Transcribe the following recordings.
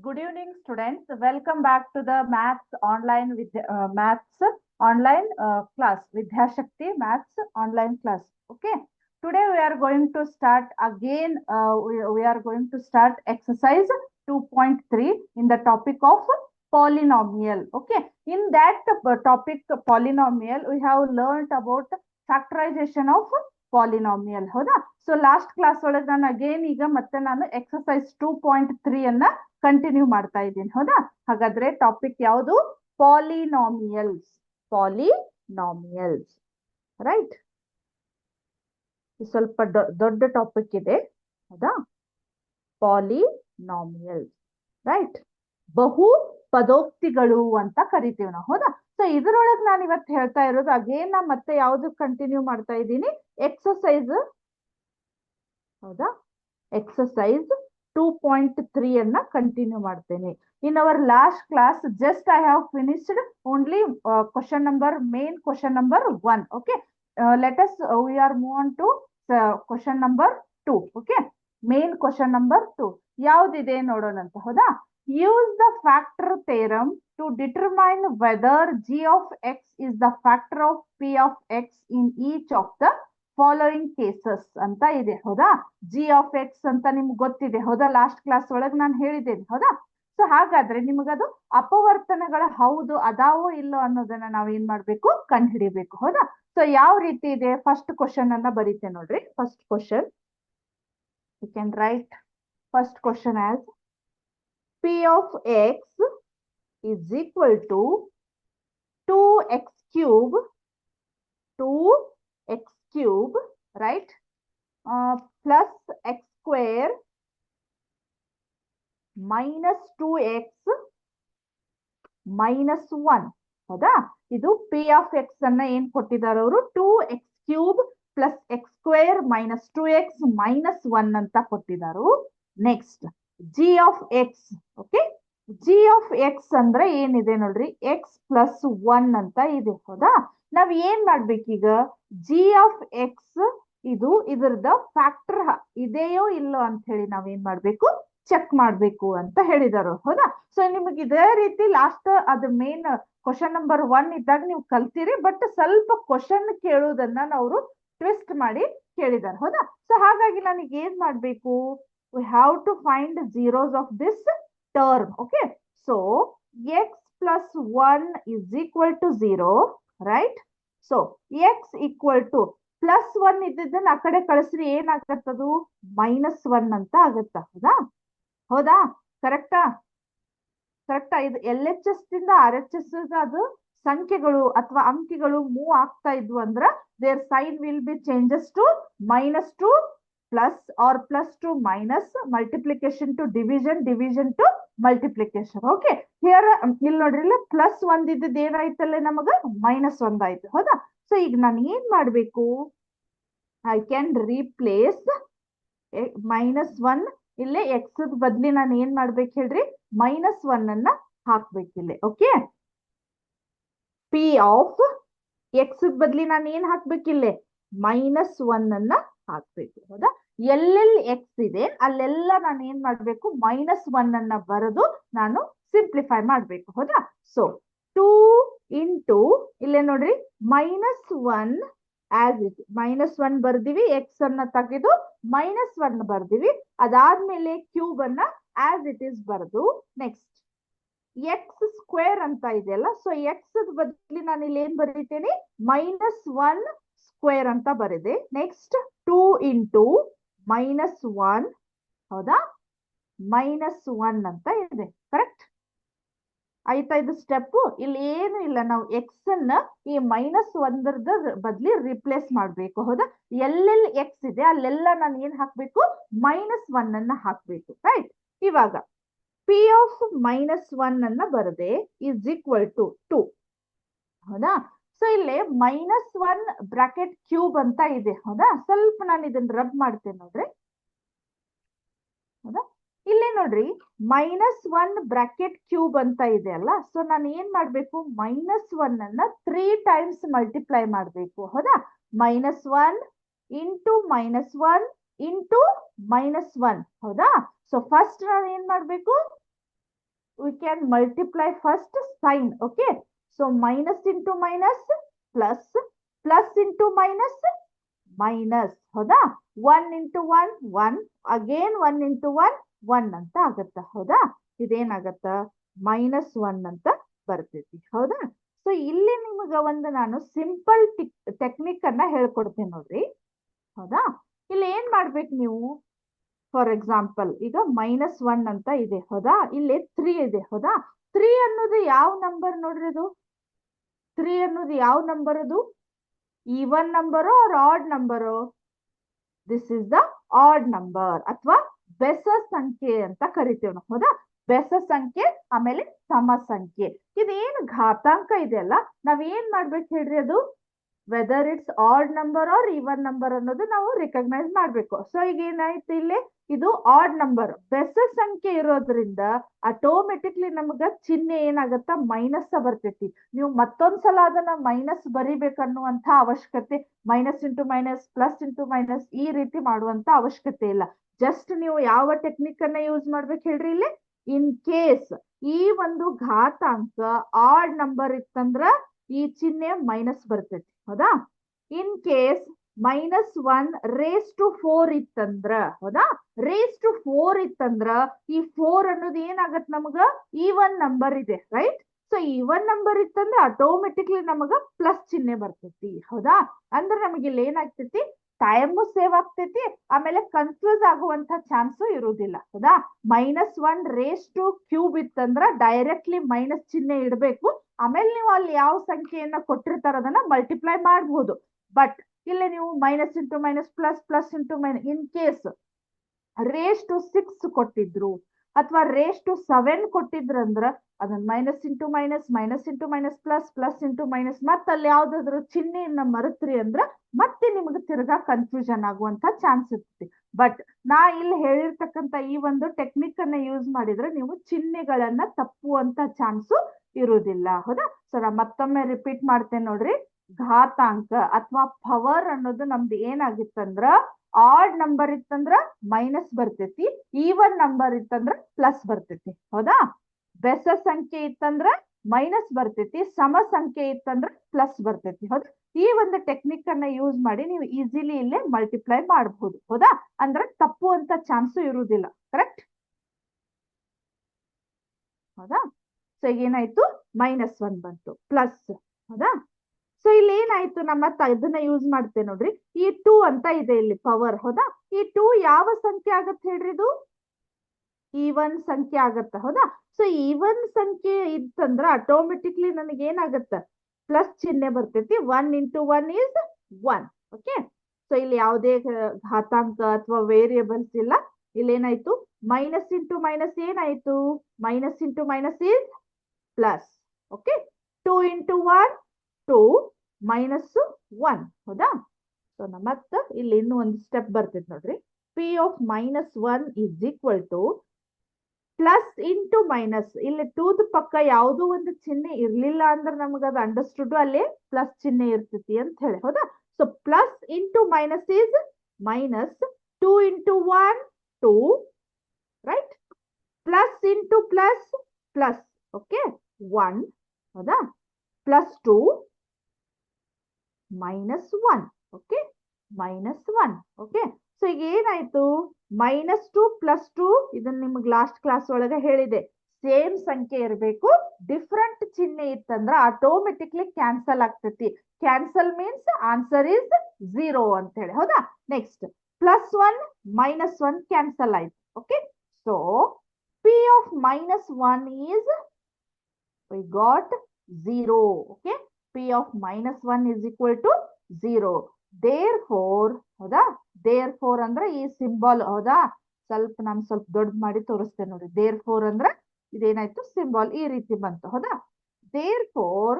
Good evening, students. Welcome back to the maths online class, Vidya Shakti Maths online class. Okay. Today we are going to start again. We are going to start exercise 2.3 in the topic of polynomial. Okay. In that topic polynomial, we have learned about factorization of polynomial ಹೌದಾ. So last class ಒಳಗೆ ನಾನು again ಈಗ ಮತ್ತೆ ನಾನು exercise 2.3 ಅನ್ನ continue ಮಾಡ್ತಾ ಇದ್ದೀನಿ ಹೌದಾ. ಹಾಗಾದ್ರೆ ಟಾಪಿಕ್ ಯಾವುದು? ಪಾಲಿನಾಮಿಯಲ್ಸ್. Polynomials right. ಸ್ವಲ್ಪ ದೊಡ್ಡ ಟಾಪಿಕ್ ಇದೆ ಹೌದಾ. Polynomials right. ಬಹು ಪದೋಕ್ತಿಗಳು ಅಂತ ಕರಿತೀವಿ ನಾವು ಹೌದಾ. ಸೊ ಇದರೊಳಗೆ ನಾನು ಇವತ್ತು ಹೇಳ್ತಾ ಇರೋದು ಅಗೇನ್ ನಾ ಮತ್ತೆ ಯಾವ್ದು ಕಂಟಿನ್ಯೂ ಮಾಡ್ತಾ ಇದ್ದೀನಿ, ಎಕ್ಸರ್ಸೈಸ್ ಹೌದಾ. ಎಕ್ಸರ್ಸೈಸ್ 2.3 ಅನ್ನ ಕಂಟಿನ್ಯೂ ಮಾಡ್ತೇನೆ. In our last class just I have finished only question number main question number 1. Okay, let us we are move on to question number 2. Okay, main question number 2 ಯಾವ್ದಿದೆ ನೋಡೋಣ ಅಂತ ಹೌದಾ. Use the factor theorem to determine whether g of x is the factor of p of x in each of the following cases ಅಂತ ಇದೆ ಹೌದಾ. g of x ಅಂತ ನಿಮ್ಗೆ ಗೊತ್ತಿದೆ ಹೌದಾ, ಲಾಸ್ಟ್ ಕ್ಲಾಸ್ ಒಳಗೆ ನಾನು ಹೇಳಿದ್ದೇನೆ ಹೌದಾ. ಸೊ ಹಾಗಾದ್ರೆ ನಿಮಗದು ಅಪವರ್ತನಗಳ ಹೌದು ಅದಾವೋ ಇಲ್ಲೋ ಅನ್ನೋದನ್ನ ನಾವ್ ಏನ್ ಮಾಡ್ಬೇಕು, ಕಂಡು ಹಿಡಿಬೇಕು ಹೌದಾ. ಸೊ ಯಾವ ರೀತಿ ಇದೆ, ಫಸ್ಟ್ ಕ್ವಶನ್ ಅನ್ನ ಬರೀತೆ ನೋಡ್ರಿ. First question you can write first question as p of x is equal to 2x cube right, plus x square minus 2x minus 1 ಹೌದಾ. ಇದು p of x ಅನ್ನ ಏನ್ ಕೊಟ್ಟಿದ್ದಾರೆ ಅವರು, 2x cube plus x square minus 2x minus 1 ಅಂತ ಕೊಟ್ಟಿದ್ದಾರೆ. Next g of x. Okay, g of x ಅಂದ್ರೆ ಏನಿದೆ ನೋಡ್ರಿ, x plus 1 ಅಂತ ಇದೆ ಹೌದಾ. ನಾವ್ ಏನ್ ಮಾಡ್ಬೇಕೀಗ, g of x ಇದು ಇದರದ ಫ್ಯಾಕ್ಟರ್ ಇದೆಯೋ ಇಲ್ಲೋ ಅಂತ ಹೇಳಿ ನಾವ್ ಏನ್ ಮಾಡ್ಬೇಕು, ಚೆಕ್ ಮಾಡ್ಬೇಕು ಅಂತ ಹೇಳಿದಾರು ಹೌದಾ. ಸೊ ನಿಮಗೆ ಇದೇ ರೀತಿ ಲಾಸ್ಟ್ ಅದು ಮೇನ್ ಕ್ವಶನ್ ನಂಬರ್ 1 ಇದ್ದಾಗ ನೀವು ಕಲ್ತೀರಿ, ಬಟ್ ಸ್ವಲ್ಪ ಕ್ವಶನ್ ಕೇಳುವುದನ್ನ ಅವರು ಟ್ವಿಸ್ಟ್ ಮಾಡಿ ಕೇಳಿದಾರೆ ಹೌದಾ. ಸೊ ಹಾಗಾಗಿ ನನಗೆ ಏನ್ ಮಾಡ್ಬೇಕು, we have to find zeros of this term. Okay, so x plus 1 is equal to 0, right? So x equal to plus 1 ಇದ್ದದನ್ನ ಆ ಕಡೆ ಕಳಿಸ್ರಿ ಏನಾಗತ್ತದು, -1 ಅಂತ ಆಗತ್ತ ಹೌದಾ. ಹೌದಾ, ಕರೆಕ್ಟಾ ಕರೆಕ್ಟಾ. ಇದು LHS ದಿಂದ RHS ಅದು ಸಂಖ್ಯೆಗಳು ಅಥವಾ ಅಂಕಿಗಳು ಮೂವ್ ಆಗ್ತಾ ಇದ್ವು ಅಂದ್ರ there sign will be changes to -2 plus or plus to minus, multiplication to division, division to multiplication. Okay, here ಇಲ್ಲಿ ನೋಡ್ರಿ ಪ್ಲಸ್ 1 ಇದ್ದದ್ದು ಏನಾಯ್ತಲ್ಲ ನಮಗ -1 ಆಯ್ತು ಹೌದಾ. ಸೊ ಈಗ ನಾನು ಏನ್ ಮಾಡ್ಬೇಕು, ಐ ಕ್ಯಾನ್ ರೀಪ್ಲೇಸ್ -1 ಇಲ್ಲೇ ಎಕ್ಸ್ ಬದ್ಲಿ ನಾನು ಏನ್ ಮಾಡ್ಬೇಕು ಹೇಳ್ರಿ, -1 ಅನ್ನ ಹಾಕ್ಬೇಕಿಲ್ಲೇ. ಓಕೆ, ಪಿ ಆಫ್ ಎಕ್ಸ್ ಬದ್ಲಿ ನಾನು ಏನ್ ಹಾಕ್ಬೇಕಿಲ್ಲೇ, -1 ಅನ್ನ ಹಾಕ್ಬೇಕು ಹೌದಾ. ಎಲ್ಲೆಲ್ಲಿ ಎಕ್ಸ್ ಇದೆ ಅಲ್ಲೆಲ್ಲ ನಾನು ಏನ್ ಮಾಡ್ಬೇಕು, -1 ಅನ್ನ ಬರೆದು ನಾನು ಸಿಂಪ್ಲಿಫೈ ಮಾಡ್ಬೇಕು ಹೌದಾ. ಸೊ 2 ಇಂಟು ಇಲ್ಲೇ ನೋಡ್ರಿ -1 ಆಸ್ ಇಟ್ -1 ಬರ್ದಿವಿ, ಎಕ್ಸ್ ಅನ್ನ ತೆಗೆದು -1 ಬರ್ದಿವಿ, ಅದಾದ್ಮೇಲೆ ಕ್ಯೂಬ್ ಅನ್ನ ಆಸ್ ಇಟ್ ಇಸ್ ಬರೆದು ನೆಕ್ಸ್ಟ್ ಎಕ್ಸ್ ಸ್ಕ್ವೇರ್ ಅಂತ ಇದೆಯಲ್ಲ, ಸೊ ಎಕ್ಸ್ ಬದಲಿ ನಾನು ಇಲ್ಲಿ ಏನ್ ಬರೀತೇನೆ, -1 ಸ್ಕ್ವೇರ್ ಅಂತ ಬರೆದೆ. ನೆಕ್ಸ್ಟ್ 2 ಇಂಟು -1 ಹೌದಾ, -1 ಅಂತ ಇದೆ ಕರೆಕ್ಟ್ ಆಯ್ತಾ. ಇದು ಸ್ಟೆಪ್ ಇಲ್ಲಿ ಏನು ಇಲ್ಲ, ನಾವು ಎಕ್ಸ್ ಅನ್ನ ಈ -1 ಬದ್ಲಿ ರಿಪ್ಲೇಸ್ ಮಾಡ್ಬೇಕು ಹೌದಾ. ಎಲ್ಲೆಲ್ಲಿ ಎಕ್ಸ್ ಇದೆ ಅಲ್ಲೆಲ್ಲ ನಾನು ಏನ್ ಹಾಕ್ಬೇಕು, -1 ಅನ್ನ ಹಾಕ್ಬೇಕು ರೈಟ್. ಇವಾಗ ಪಿ ಆಫ್ -1 ಅನ್ನ ಬರದೆ ಇಸ್ ಈಕ್ವಲ್ ಟು 2 ಹೌದಾ. ಸೊ ಇಲ್ಲಿ -1 ಬ್ರಾಕೆಟ್ ಕ್ಯೂಬ್ ಅಂತ ಇದೆ ಹೌದಾ. ಸ್ವಲ್ಪ ನಾನು ಇದನ್ನ ರಬ್ ಮಾಡ್ತೇನೆ ನೋಡ್ರಿ ಹೌದಾ. ಇಲ್ಲೇ ನೋಡ್ರಿ -1 ಬ್ರಾಕೆಟ್ ಕ್ಯೂಬ್ ಅಂತ ಇದೆ ಅಲ್ಲ, ಸೊ ನಾನು ಏನ್ ಮಾಡ್ಬೇಕು, -1 ಅನ್ನ 3 ಟೈಮ್ಸ್ ಮಲ್ಟಿಪ್ಲೈ ಮಾಡ್ಬೇಕು ಹೌದಾ. -1 ಇಂಟು -1 ಇಂಟು -1 ಹೌದಾ. ಸೊ ಫಸ್ಟ್ ನಾನು ಏನ್ ಮಾಡ್ಬೇಕು, we can multiply first sign. Okay, so minus into minus plus, plus into minus minus. ಹೌದಾ, 1 into 1 1, again 1 into 1 1 ಅಂತ ಆಗತ್ತ. ಹೌದಾ, ಇದೇನಾಗತ್ತ -1 ಅಂತ ಬರ್ತೈತಿ. ಹೌದಾ, ಸೊ ಇಲ್ಲಿ ನಿಮಗ ಒಂದು ನಾನು ಸಿಂಪಲ್ ಟೆಕ್ನಿಕ್ ಅನ್ನ ಹೇಳ್ಕೊಡ್ತೀನಿ ನೋಡ್ರಿ. ಹೌದಾ, ಇಲ್ಲಿ ಏನ್ ಮಾಡ್ಬೇಕು ನೀವು, ಫಾರ್ ಎಕ್ಸಾಂಪಲ್ ಈಗ -1 ಅಂತ ಇದೆ. ಹೌದಾ, ಇಲ್ಲಿ 3 ಇದೆ. ಹೌದಾ, 3 ಅನ್ನೋದು ಯಾವ ನಂಬರ್ ನೋಡ್ರಿ? ಅದು 3 ಅನ್ನೋದು ಯಾವ ನಂಬರ್? ಅದು even number or odd number? This is the odd number ಅಥವಾ ಬೆಸ ಸಂಖ್ಯೆ ಅಂತ ಕರಿತೇವೆ ನಾವು. ಹೌದಾ, ಬೆಸ ಸಂಖ್ಯೆ ಆಮೇಲೆ ಸಮ ಸಂಖ್ಯೆ. ಇದೇನು ಘಾತಾಂಕ ಇದೆಯಲ್ಲ, ನಾವ್ ಏನ್ ಮಾಡ್ಬೇಕು ಹೇಳ್ರಿ? ಅದು whether it's odd number or even number ಅನ್ನೋದು ನಾವು ರಿಕಗ್ನೈಸ್ ಮಾಡ್ಬೇಕು. ಸೊ ಈಗ ಏನಾಯ್ತು, ಇಲ್ಲಿ ಇದು ಆಡ್ ನಂಬರ್, ಬೆಸ ಸಂಖ್ಯೆ ಇರೋದ್ರಿಂದ ಆಟೋಮೆಟಿಕ್ಲಿ ನಮ್ಗ ಚಿಹ್ನೆ ಏನಾಗತ್ತ, ಮೈನಸ್ ಬರ್ತೈತಿ. ನೀವು ಮತ್ತೊಂದ್ಸಲ ಅದನ್ನ ಮೈನಸ್ ಬರಿಬೇಕನ್ನುವಂತ ಅವಶ್ಯಕತೆ, minus into minus, plus into minus ಈ ರೀತಿ ಮಾಡುವಂತ ಅವಶ್ಯಕತೆ ಇಲ್ಲ. ಜಸ್ಟ್ ನೀವು ಯಾವ ಟೆಕ್ನಿಕ್ ಅನ್ನ ಯೂಸ್ ಮಾಡ್ಬೇಕು ಹೇಳ್ರಿ? ಇಲ್ಲಿ ಇನ್ ಕೇಸ್ ಈ ಒಂದು ಘಾತಾಂಕ ಆಡ್ ನಂಬರ್ ಇತ್ತಂದ್ರ ಈ ಚಿಹ್ನೆ ಮೈನಸ್ ಬರ್ತೈತಿ. ಹೌದಾ, ಇನ್ ಕೇಸ್ -1 raised to 4 ಇತ್ತಂದ್ರ, ಹೌದಾ, raised to 4 ಇತ್ತಂದ್ರ ಈ 4 ಅನ್ನೋದು ಏನಾಗತ್ ನಮಗ ಈವನ್ ನಂಬರ್ ಇದೆ, ರೈಟ್? ಸೊ ಈವನ್ ನಂಬರ್ ಇತ್ತಂದ್ರ ಆಟೋಮೆಟಿಕ್ಲಿ ನಮಗ ಪ್ಲಸ್ ಚಿಹ್ನೆ ಬರ್ತೈತಿ. ಹೌದಾ, ಅಂದ್ರೆ ನಮಗೆ ಇಲ್ಲಿ ಏನಾಗ್ತೈತಿ, ಟೈಮು ಸೇವ್ ಆಗ್ತೈತಿ, ಆಮೇಲೆ ಕನ್ಫ್ಯೂಸ್ ಆಗುವಂತ ಚಾನ್ಸು ಇರುವುದಿಲ್ಲ. ಹೌದಾ, -1 raised to ಕ್ಯೂಬ್ ಇತ್ತಂದ್ರ ಡೈರೆಕ್ಟ್ಲಿ ಮೈನಸ್ ಚಿಹ್ನೆ ಇಡಬೇಕು, ಆಮೇಲೆ ನೀವು ಅಲ್ಲಿ ಯಾವ ಸಂಖ್ಯೆಯನ್ನ ಕೊಟ್ಟಿರ್ತಾರ ಅದನ್ನ ಮಲ್ಟಿಪ್ಲೈ ಮಾಡಬಹುದು. ಬಟ್ ಇಲ್ಲಿ ನೀವು minus into minus plus, plus into minus, in case raise to 6 ಕೊಟ್ಟಿದ್ರು ಅಥವಾ ರೇಸ್ ಟು 7 ಕೊಟ್ಟಿದ್ರಂದ್ರ ಅದನ್ನ minus into minus, minus into minus plus, plus into minus, ಮತ್ತೆ ಅಲ್ಲಿ ಯಾವ್ದಾದ್ರು ಚಿಹ್ನೆಯನ್ನ ಮರೆತ್ರಿ ಅಂದ್ರ ಮತ್ತೆ ನಿಮ್ಗೆ ತಿರ್ಗಾ ಕನ್ಫ್ಯೂಷನ್ ಆಗುವಂತ ಚಾನ್ಸ್ ಇರ್ತೈತಿ. ಬಟ್ ನಾ ಇಲ್ಲಿ ಹೇಳಿರ್ತಕ್ಕಂತ ಈ ಒಂದು ಟೆಕ್ನಿಕ್ ಅನ್ನ ಯೂಸ್ ಮಾಡಿದ್ರೆ ನೀವು ಚಿಹ್ನೆಗಳನ್ನ ತಪ್ಪುವಂತ ಚಾನ್ಸು ಇರುವುದಿಲ್ಲ. ಹೌದಾ, ಸೊ ನಾ ಮತ್ತೊಮ್ಮೆ ರಿಪೀಟ್ ಮಾಡ್ತೇನೆ ನೋಡ್ರಿ. ಘಾತಾಂಕ ಅಥವಾ ಪವರ್ ಅನ್ನೋದು ನಮ್ದು ಏನಾಗಿತ್ತಂದ್ರ ಆಡ್ ನಂಬರ್ ಇತ್ತಂದ್ರ ಮೈನಸ್ ಬರ್ತೈತಿ, ಈವನ್ ನಂಬರ್ ಇತ್ತಂದ್ರ ಪ್ಲಸ್ ಬರ್ತೈತಿ. ಹೌದಾ, ಬೆಸ ಸಂಖ್ಯೆ ಇತ್ತಂದ್ರ ಮೈನಸ್ ಬರ್ತೈತಿ, ಸಮ ಸಂಖ್ಯೆ ಇತ್ತಂದ್ರ ಪ್ಲಸ್ ಬರ್ತೈತಿ. ಹೌದಾ, ಈ ಒಂದು ಟೆಕ್ನಿಕ್ ಅನ್ನ ಯೂಸ್ ಮಾಡಿ ನೀವು ಈಸಿಲಿ ಇಲ್ಲೇ ಮಲ್ಟಿಪ್ಲೈ ಮಾಡಬಹುದು. ಹೌದಾ, ಅಂದ್ರೆ ತಪ್ಪುವಂತ ಚಾನ್ಸು ಇರುವುದಿಲ್ಲ. ಕರೆಕ್ಟ್? ಹೌದಾ, ಸೊ ಏನಾಯ್ತು, -1 ಬಂತು, ಪ್ಲಸ್. ಹೌದಾ, ಸೊ ಇಲ್ಲಿ ಏನಾಯ್ತು, ನಮ್ಮ ಇದನ್ನ ಯೂಸ್ ಮಾಡ್ತೇವೆ ನೋಡ್ರಿ. ಈ 2 ಅಂತ ಇದೆ ಇಲ್ಲಿ ಪವರ್. ಹೌದಾ, ಈ 2 ಯಾವ ಸಂಖ್ಯೆ ಆಗತ್ತೆ ಹೇಳ್ರಿ? ಇದು ಈವನ್ ಸಂಖ್ಯೆ ಆಗತ್ತ. ಹೌದಾ, ಸೊ ಈವನ್ ಸಂಖ್ಯೆ ಇತ್ತಂದ್ರ ಆಟೋಮೆಟಿಕ್ಲಿ ನನಗೆ ಏನಾಗತ್ತ, ಪ್ಲಸ್ ಚಿಹ್ನೆ ಬರ್ತೈತಿ. 1 into 1 is 1. ಓಕೆ, ಸೊ ಇಲ್ಲಿ ಯಾವುದೇ ಘಾತಾಂಕ ಅಥವಾ ವೇರಿಯೇಬಲ್ಸ್ ಇಲ್ಲ. ಇಲ್ಲಿ ಏನಾಯ್ತು, ಮೈನಸ್ ಇಂಟು ಮೈನಸ್ ಏನಾಯ್ತು, minus into minus is plus. Okay, 2 into 1 2, -1. ಹೌದಾ, ಸೊ ಮತ್ತ ಇಲ್ಲಿ ಇನ್ನೂ ಒಂದು ಸ್ಟೆಪ್ ಬರ್ತೈತಿ ನೋಡ್ರಿ. P of -1 is equal to plus into minus. ಇಲ್ಲಿ 2 ಪಕ್ಕ ಯಾವುದೋ ಒಂದು ಚಿಹ್ನೆ ಇರ್ಲಿಲ್ಲ ಅಂದ್ರೆ ನಮಗ ಅದು ಅಂಡರ್ಸ್ಟುಡ್ ಅಲ್ಲಿ ಪ್ಲಸ್ ಚಿಹ್ನೆ ಇರ್ತೈತಿ ಅಂತ ಹೇಳಿ. ಹೌದಾ, so plus into minus is minus, 2 into 1 2, right? Plus into plus plus, okay, 1. ಹೌದಾ, ಪ್ಲಸ್ 2 -1. ಓಕೆ, -1. ಓಕೆ, ಸೊ ಈಗ ಏನಾಯ್ತು, -2 + 2, ಇದನ್ನ ನಿಮ್ಗೆ ಲಾಸ್ಟ್ ಕ್ಲಾಸ್ ಒಳಗೆ ಹೇಳಿದೆ, ಸೇಮ್ ಸಂಖ್ಯೆ ಇರಬೇಕು. ಡಿಫ್ರೆಂಟ್ ಚಿಹ್ನೆ ಇತ್ತಂದ್ರ ಆಟೋಮೆಟಿಕ್ಲಿ ಕ್ಯಾನ್ಸಲ್ ಆಗ್ತೈತಿ. ಕ್ಯಾನ್ಸಲ್ ಮೀನ್ಸ್ ಆನ್ಸರ್ ಇಸ್ 0 ಅಂತ ಹೇಳಿ. ಹೌದಾ, ನೆಕ್ಸ್ಟ್ +1 -1 ಕ್ಯಾನ್ಸಲ್ ಆಯ್ತು. Okay, so P of -1 is, we got 0. Okay, P of -1 is equal to 0. Therefore, ಹೌದಾ, therefore ಅಂದ್ರೆ ಈ ಸಿಂಬಲ್. ಹೌದಾ, ಸ್ವಲ್ಪ ದೊಡ್ಡ ಮಾಡಿ ತೋರಿಸ್ತೇನೆ ನೋಡಿ. therefore ಅಂದ್ರೆ ಇದೇನಾಯ್ತು, ಸಿಂಬಲ್ ಈ ರೀತಿ ಬಂತು. ಹೌದಾ, therefore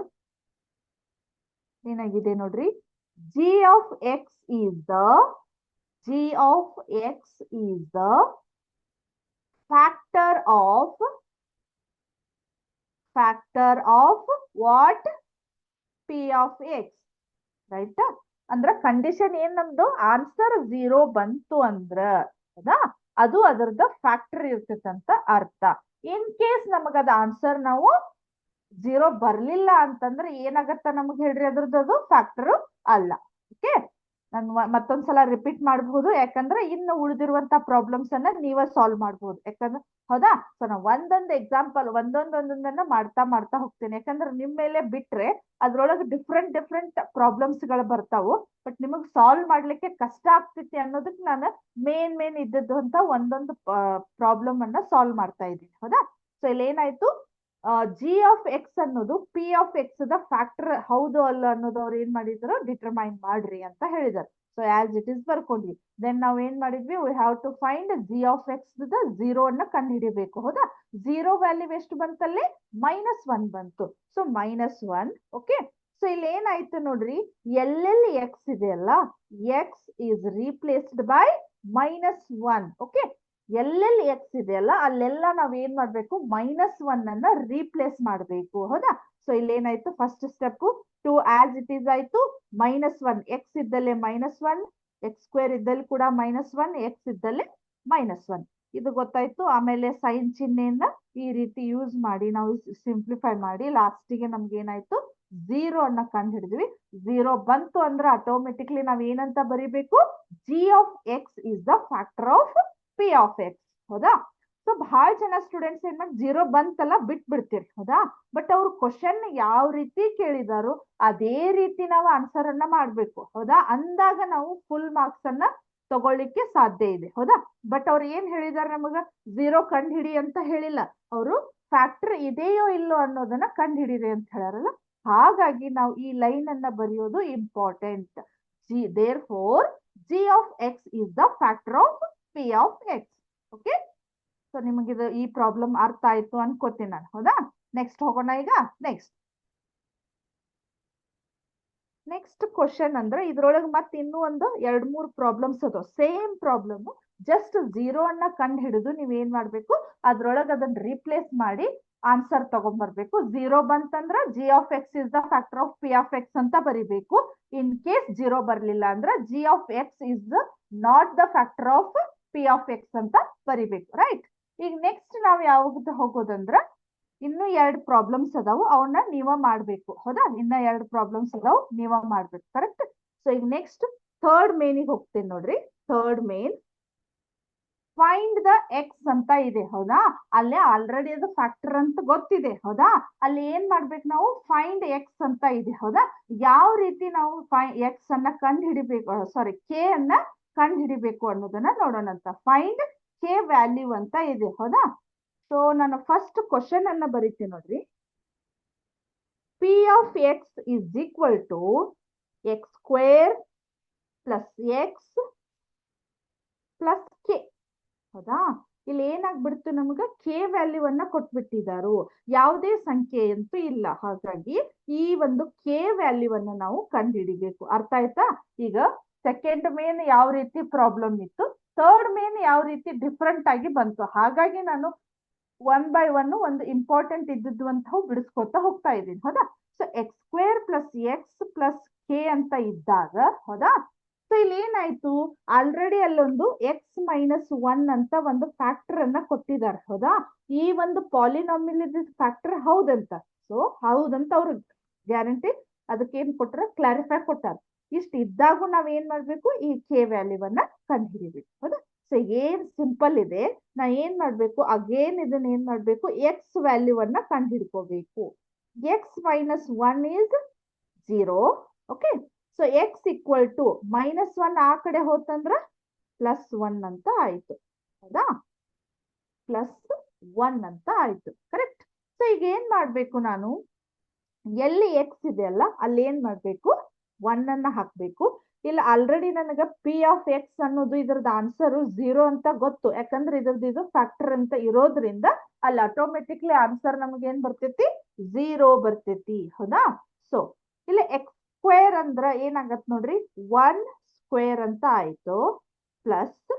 ಏನಾಗಿದೆ ನೋಡ್ರಿ, g of x is the factor of what? P of x, right? ಅಂದ್ರ ಕಂಡೀಷನ್ ಏನ್ ನಮ್ದು, ಆನ್ಸರ್ 0 ಬಂತು ಅಂದ್ರ ಹೌದಾ, ಅದು ಅದರದ ಫ್ಯಾಕ್ಟರ್ ಇರ್ತೈತಂತ ಅರ್ಥ. ಇನ್ ಕೇಸ್ ನಮಗದ ಆನ್ಸರ್ ನಾವು 0 ಬರ್ಲಿಲ್ಲ ಅಂತಂದ್ರೆ ಏನಾಗತ್ತ ನಮಗ್ ಹೇಳ್ರಿ ಅದ್ರದ್ದು ಅದು ಫ್ಯಾಕ್ಟರ್ ಅಲ್ಲ. ಓಕೆ, ನಾನು ಮತ್ತೊಂದ್ಸಲ ರಿಪೀಟ್ ಮಾಡಬಹುದು, ಯಾಕಂದ್ರೆ ಇನ್ನು ಉಳಿದಿರುವಂತ ಪ್ರಾಬ್ಲಮ್ಸ್ ಅನ್ನ ನೀವ ಸಾಲ್ವ್ ಮಾಡ್ಬೋದು. ಯಾಕಂದ್ರೆ ಹೌದಾ, ಸೊ ನಾವು ಒಂದೊಂದು ಎಕ್ಸಾಂಪಲ್ ಒಂದೊಂದೊಂದನ್ನ ಮಾಡ್ತಾ ಹೋಗ್ತೇನೆ. ಯಾಕಂದ್ರೆ ನಿಮ್ ಮೇಲೆ ಬಿಟ್ರೆ ಅದ್ರೊಳಗೆ ಡಿಫ್ರೆಂಟ್ ಪ್ರಾಬ್ಲಮ್ಸ್ ಗಳು ಬರ್ತಾವು. ಬಟ್ ನಿಮಗ್ ಸಾಲ್ವ್ ಮಾಡ್ಲಿಕ್ಕೆ ಕಷ್ಟ ಆಗ್ತೈತಿ ಅನ್ನೋದಕ್ಕೆ ನಾನು ಮೇನ್ ಇದ್ದದ್ದು ಅಂತ ಒಂದೊಂದು ಪ್ರಾಬ್ಲಮ್ ಅನ್ನ ಸಾಲ್ವ್ ಮಾಡ್ತಾ ಇದ್ದೀನಿ. ಹೌದಾ, ಸೊ ಇಲ್ಲಿ ಏನಾಯ್ತು, ಜಿ ಆಫ್ ಎಕ್ಸ್ ಅನ್ನೋದು P of x the factor ಹೌದು ಅಲ್ಲ ಅನ್ನೋದು ಅವ್ರು ಏನ್ ಮಾಡಿದ್ರು, ಡಿಟರ್ಮೈನ್ ಮಾಡ್ರಿ ಅಂತ ಹೇಳಿದಾರೆ. ಸೊ ಆಸ್ ಇಟ್ ಇಸ್ ಬರ್ಕೊಂಡ್ವಿ. ದೆನ್ ನಾವ್ ಏನ್ ಮಾಡಿದ್ವಿ, we have to find g of x the 0 ಅನ್ನ ಕಂಡು ಹಿಡಿಬೇಕು. ಹೌದಾ, 0 ವ್ಯಾಲ್ಯೂ ಎಷ್ಟು ಬಂತಲ್ಲಿ, -1 ಬಂತು. ಸೊ -1. ಓಕೆ, ಸೊ ಇಲ್ಲಿ ಏನಾಯ್ತು ನೋಡ್ರಿ, ಎಲ್ಲೆಲ್ಲಿ ಎಕ್ಸ್ ಇದೆಯಲ್ಲ, X is replaced by -1. Okay, ಎಲ್ಲೆಲ್ಲಿ ಎಕ್ಸ್ ಇದೆಯಲ್ಲ ಅಲ್ಲೆಲ್ಲ ನಾವ್ ಏನ್ ಮಾಡ್ಬೇಕು, -1 ಅನ್ನ ರೀಪ್ಲೇಸ್ ಮಾಡ್ಬೇಕು. ಹೌದಾ, ಸೊ ಇಲ್ಲಿ ಏನಾಯ್ತು, first step 2 as it is ಆಯ್ತು. -1 ಎಕ್ಸ್ ಇದ್ದಲ್ಲೇ -1, x² ಇದ್ದಲ್ಲಿ ಕೂಡ -1, ಎಕ್ಸ್ ಇದ್ದಲ್ಲಿ -1 ಇದು ಗೊತ್ತಾಯ್ತು. ಆಮೇಲೆ ಸೈನ್ ಚಿಹ್ನೆಯನ್ನ ಈ ರೀತಿ ಯೂಸ್ ಮಾಡಿ ನಾವು ಸಿಂಪ್ಲಿಫೈ ಮಾಡಿ ಲಾಸ್ಟಿಗೆ ನಮ್ಗೆ ಏನಾಯ್ತು, 0 ಅನ್ನ ಕಂಡು ಹಿಡಿದ್ವಿ. 0 ಬಂತು ಅಂದ್ರೆ ಆಟೋಮೆಟಿಕ್ಲಿ ನಾವ್ ಏನಂತ ಬರಿಬೇಕು, G of x is the factor of p of X. ಹೌದಾ, ಸೊ ಬಹಳ ಜನ ಸ್ಟೂಡೆಂಟ್ಸ್ ಏನ್ ಮಾಡಿ 0 ಬಂತಲ್ಲ ಬಿಟ್ ಬಿಡ್ತೀರಿ. ಹೌದಾ, ಬಟ್ ಅವ್ರು ಕ್ವಶನ್ ಯಾವ ರೀತಿ ಕೇಳಿದಾರೋ ಅದೇ ರೀತಿ ನಾವು ಆನ್ಸರ್ ಅನ್ನ ಮಾಡ್ಬೇಕು. ಹೌದಾ, ಅಂದಾಗ ನಾವು ಫುಲ್ ಮಾರ್ಕ್ಸ್ ಅನ್ನ ತಗೊಳ್ಳಿಕ್ಕೆ ಸಾಧ್ಯ ಇದೆ. ಹೌದಾ, ಬಟ್ ಅವ್ರು ಏನ್ ಹೇಳಿದಾರೆ, ನಮಗ 0 ಕಂಡು ಹಿಡಿ ಅಂತ ಹೇಳಿಲ್ಲ, ಅವರು ಫ್ಯಾಕ್ಟರ್ ಇದೆಯೋ ಇಲ್ಲೋ ಅನ್ನೋದನ್ನ ಕಂಡು ಹಿಡಿದೆ ಅಂತ ಹೇಳಾರಲ್ಲ. ಹಾಗಾಗಿ ನಾವು ಈ ಲೈನ್ ಅನ್ನ ಬರೆಯೋದು important. Therefore g of x is the factor of p of x. Okay, so ನಿಮಗಿದು ಈ ಪ್ರಾಬ್ಲಮ್ ಅರ್ಥ ಆಯ್ತು ಅನ್ಕೋತೀನಿ ನಾನು. ಹೌದಾ, ನೆಕ್ಸ್ಟ್ ಹೋಗೋಣ ಈಗ. ನೆಕ್ಸ್ಟ್ ಕ್ವಶನ್ ಅಂದ್ರೆ ಇದ್ರೊಳಗೆ ಮತ್ತೆ ಇನ್ನೂ ಒಂದು 2-3 ಪ್ರಾಬ್ಲಮ್ಸ್ ಅದಾವ. ಸೇಮ್ ಪ್ರಾಬ್ಲಮ್, ಜಸ್ಟ್ 0 ಅನ್ನ ಕಂಡು ಹಿಡಿದು ನೀವ್ ಏನ್ ಮಾಡ್ಬೇಕು, ಅದ್ರೊಳಗೆ ಅದನ್ನ ರೀಪ್ಲೇಸ್ ಮಾಡಿ ಆನ್ಸರ್ ತಗೊಂಡ್ಬರ್ಬೇಕು. 0 ಬಂತಂದ್ರ G of x is the factor of p of X ಅಂತ ಬರಿಬೇಕು. ಇನ್ ಕೇಸ್ 0 ಬರ್ಲಿಲ್ಲ ಅಂದ್ರೆ G of x is not the factor of p of X ಅಂತ ಬರಿಬೇಕು. ರೈಟ್, ಈಗ ನೆಕ್ಸ್ಟ್ ನಾವ್ ಯಾವಾಗ ಹೋಗೋದಂದ್ರ ಇನ್ನು 2 ಪ್ರಾಬ್ಲಮ್ಸ್ ಅದಾವು, ಅವನ್ನ ನೀವ ಮಾಡ್ಬೇಕು. ಹೌದಾ, ಇನ್ನ 2 ಪ್ರಾಬ್ಲಮ್ಸ್ ಅದಾವು, ನೀವ ಮಾಡ್ಬೇಕು. ಕರೆಕ್ಟ್. ಸೊ ಈಗ ನೆಕ್ಸ್ಟ್ ಥರ್ಡ್ ಮೇನಿಗೆ ಹೋಗ್ತೇನೆ ನೋಡ್ರಿ. Third main, find the X ಅಂತ ಇದೆ. ಹೌದಾ, ಅಲ್ಲೇ ಆಲ್ರೆಡಿ ಅದು ಫ್ಯಾಕ್ಟರ್ ಅಂತ ಗೊತ್ತಿದೆ. ಹೌದಾ, ಅಲ್ಲಿ ಏನ್ ಮಾಡ್ಬೇಕು ನಾವು, ಫೈಂಡ್ ಎಕ್ಸ್ ಅಂತ ಇದೆ. ಹೌದಾ, ಯಾವ ರೀತಿ ನಾವು ಎಕ್ಸ್ ಅನ್ನ ಕಂಡು ಹಿಡಿಬೇಕು, ಸಾರಿ ಕೆ ಅನ್ನ ಕಂಡು ಹಿಡಿಬೇಕು ಅನ್ನೋದನ್ನ ನೋಡೋಣಂತ. ಫೈಂಡ್ ಕೆ ವ್ಯಾಲ್ಯೂ ಅಂತ ಇದೆ. ಹೌದಾ, ಸೊ ನಾನು ಫಸ್ಟ್ ಕ್ವಶನ್ ಅನ್ನ ಬರೀತೀನಿ ನೋಡ್ರಿ. P of x is equal to x² plus x plus k. ಹೌದಾ, ಇಲ್ಲಿ ಏನಾಗ್ಬಿಡ್ತು, ನಮಗ ಕೆ ವ್ಯಾಲ್ಯೂ ಅನ್ನ ಕೊಟ್ಬಿಟ್ಟಿದಾರು, ಯಾವುದೇ ಸಂಖ್ಯೆ ಅಂತೂ ಇಲ್ಲ. ಹಾಗಾಗಿ ಈ ಒಂದು ಕೆ ವ್ಯಾಲ್ಯೂ ಅನ್ನ ನಾವು ಕಂಡು ಹಿಡಿಬೇಕು. ಅರ್ಥ ಆಯ್ತಾ? ಈಗ ಸೆಕೆಂಡ್ ಮೇನ್ ಯಾವ ರೀತಿ ಪ್ರಾಬ್ಲಮ್ ಇತ್ತು, ಥರ್ಡ್ ಮೇನ್ ಯಾವ ರೀತಿ ಡಿಫ್ರೆಂಟ್ ಆಗಿ ಬಂತು. ಹಾಗಾಗಿ ನಾನು 1 by 1 ಒಂದು ಇಂಪಾರ್ಟೆಂಟ್ ಇದ್ದದ್ದು ಅಂತ ಬಿಡಿಸ್ಕೊತಾ ಹೋಗ್ತಾ ಇದ್ದೀನಿ. ಹೌದಾ, so x² plus x plus K ಅಂತ ಇದ್ದಾಗ, ಹೌದಾ, ಸೊ ಇಲ್ಲಿ ಏನಾಯ್ತು, ಆಲ್ರೆಡಿ ಅಲ್ಲೊಂದು x-1 ಅಂತ ಒಂದು ಫ್ಯಾಕ್ಟರ್ ಅನ್ನ ಕೊಟ್ಟಿದ್ದಾರೆ. ಹೌದಾ, ಈ ಒಂದು ಪಾಲಿನಾಮಿಯಲ್ ಫ್ಯಾಕ್ಟರ್ ಹೌದಂತ. ಸೊ ಹೌದಂತ ಅವ್ರು ಗ್ಯಾರಂಟಿ ಅದಕ್ಕೆ ಏನ್ ಕೊಟ್ಟಾರ, ಕ್ಲಾರಿಫೈ ಕೊಟ್ಟಾರ. ಇಷ್ಟ ಇದ್ದಾಗೂ ನಾವ್ ಏನ್ ಮಾಡ್ಬೇಕು, ಈ ಕೆ ವ್ಯಾಲ್ಯೂವನ್ನ ಕಂಡು ಹಿಡಿಬೇಕು. ಹೌದಾ, ಸೊ ಏನ್ ಸಿಂಪಲ್ ಇದೆ, ನಾ ಏನ್ ಮಾಡ್ಬೇಕು, ಅಗೇನ್ ಇದನ್ನ ಏನ್ ಮಾಡ್ಬೇಕು, ಎಕ್ಸ್ ವ್ಯಾಲ್ಯೂವನ್ನ ಕಂಡು ಹಿಡ್ಕೋಬೇಕು. x-1 is 0. Okay, so x equal to -1 ಆ ಕಡೆ ಹೋತಂದ್ರ +1 ಅಂತ ಆಯ್ತು. ಹೌದಾ, +1 ಅಂತ ಆಯ್ತು. ಕರೆಕ್ಟ್. ಸೊ ಈಗ ಏನ್ ಮಾಡ್ಬೇಕು, ನಾನು ಎಲ್ಲಿ ಎಕ್ಸ್ ಇದೆ ಅಲ್ಲ ಅಲ್ಲಿ ಏನ್ ಮಾಡ್ಬೇಕು, 1 ಅನ್ನ ಹಾಕ್ಬೇಕು. ಇಲ್ಲ ಆಲ್ರೆಡಿ ನನಗ ಪಿ ಆಫ್ ಎಕ್ಸ್ ಅನ್ನೋದು ಇದ್ರದ್ದು ಆನ್ಸರ್ 0 ಅಂತ ಗೊತ್ತು. ಯಾಕಂದ್ರೆ ಇದ್ರದ್ದು ಇದು ಫ್ಯಾಕ್ಟರ್ ಅಂತ ಇರೋದ್ರಿಂದ ಅಲ್ಲಿ ಆಟೋಮೆಟಿಕ್ಲಿ ಆನ್ಸರ್ ನಮ್ಗೆ ಏನ್ ಬರ್ತೈತಿ, 0 ಬರ್ತೈತಿ. ಹೌದಾ, ಸೊ ಇಲ್ಲಿ x² ಅಂದ್ರ ಏನಾಗತ್ ನೋಡ್ರಿ, 1² ಅಂತ ಆಯ್ತು, ಪ್ಲಸ್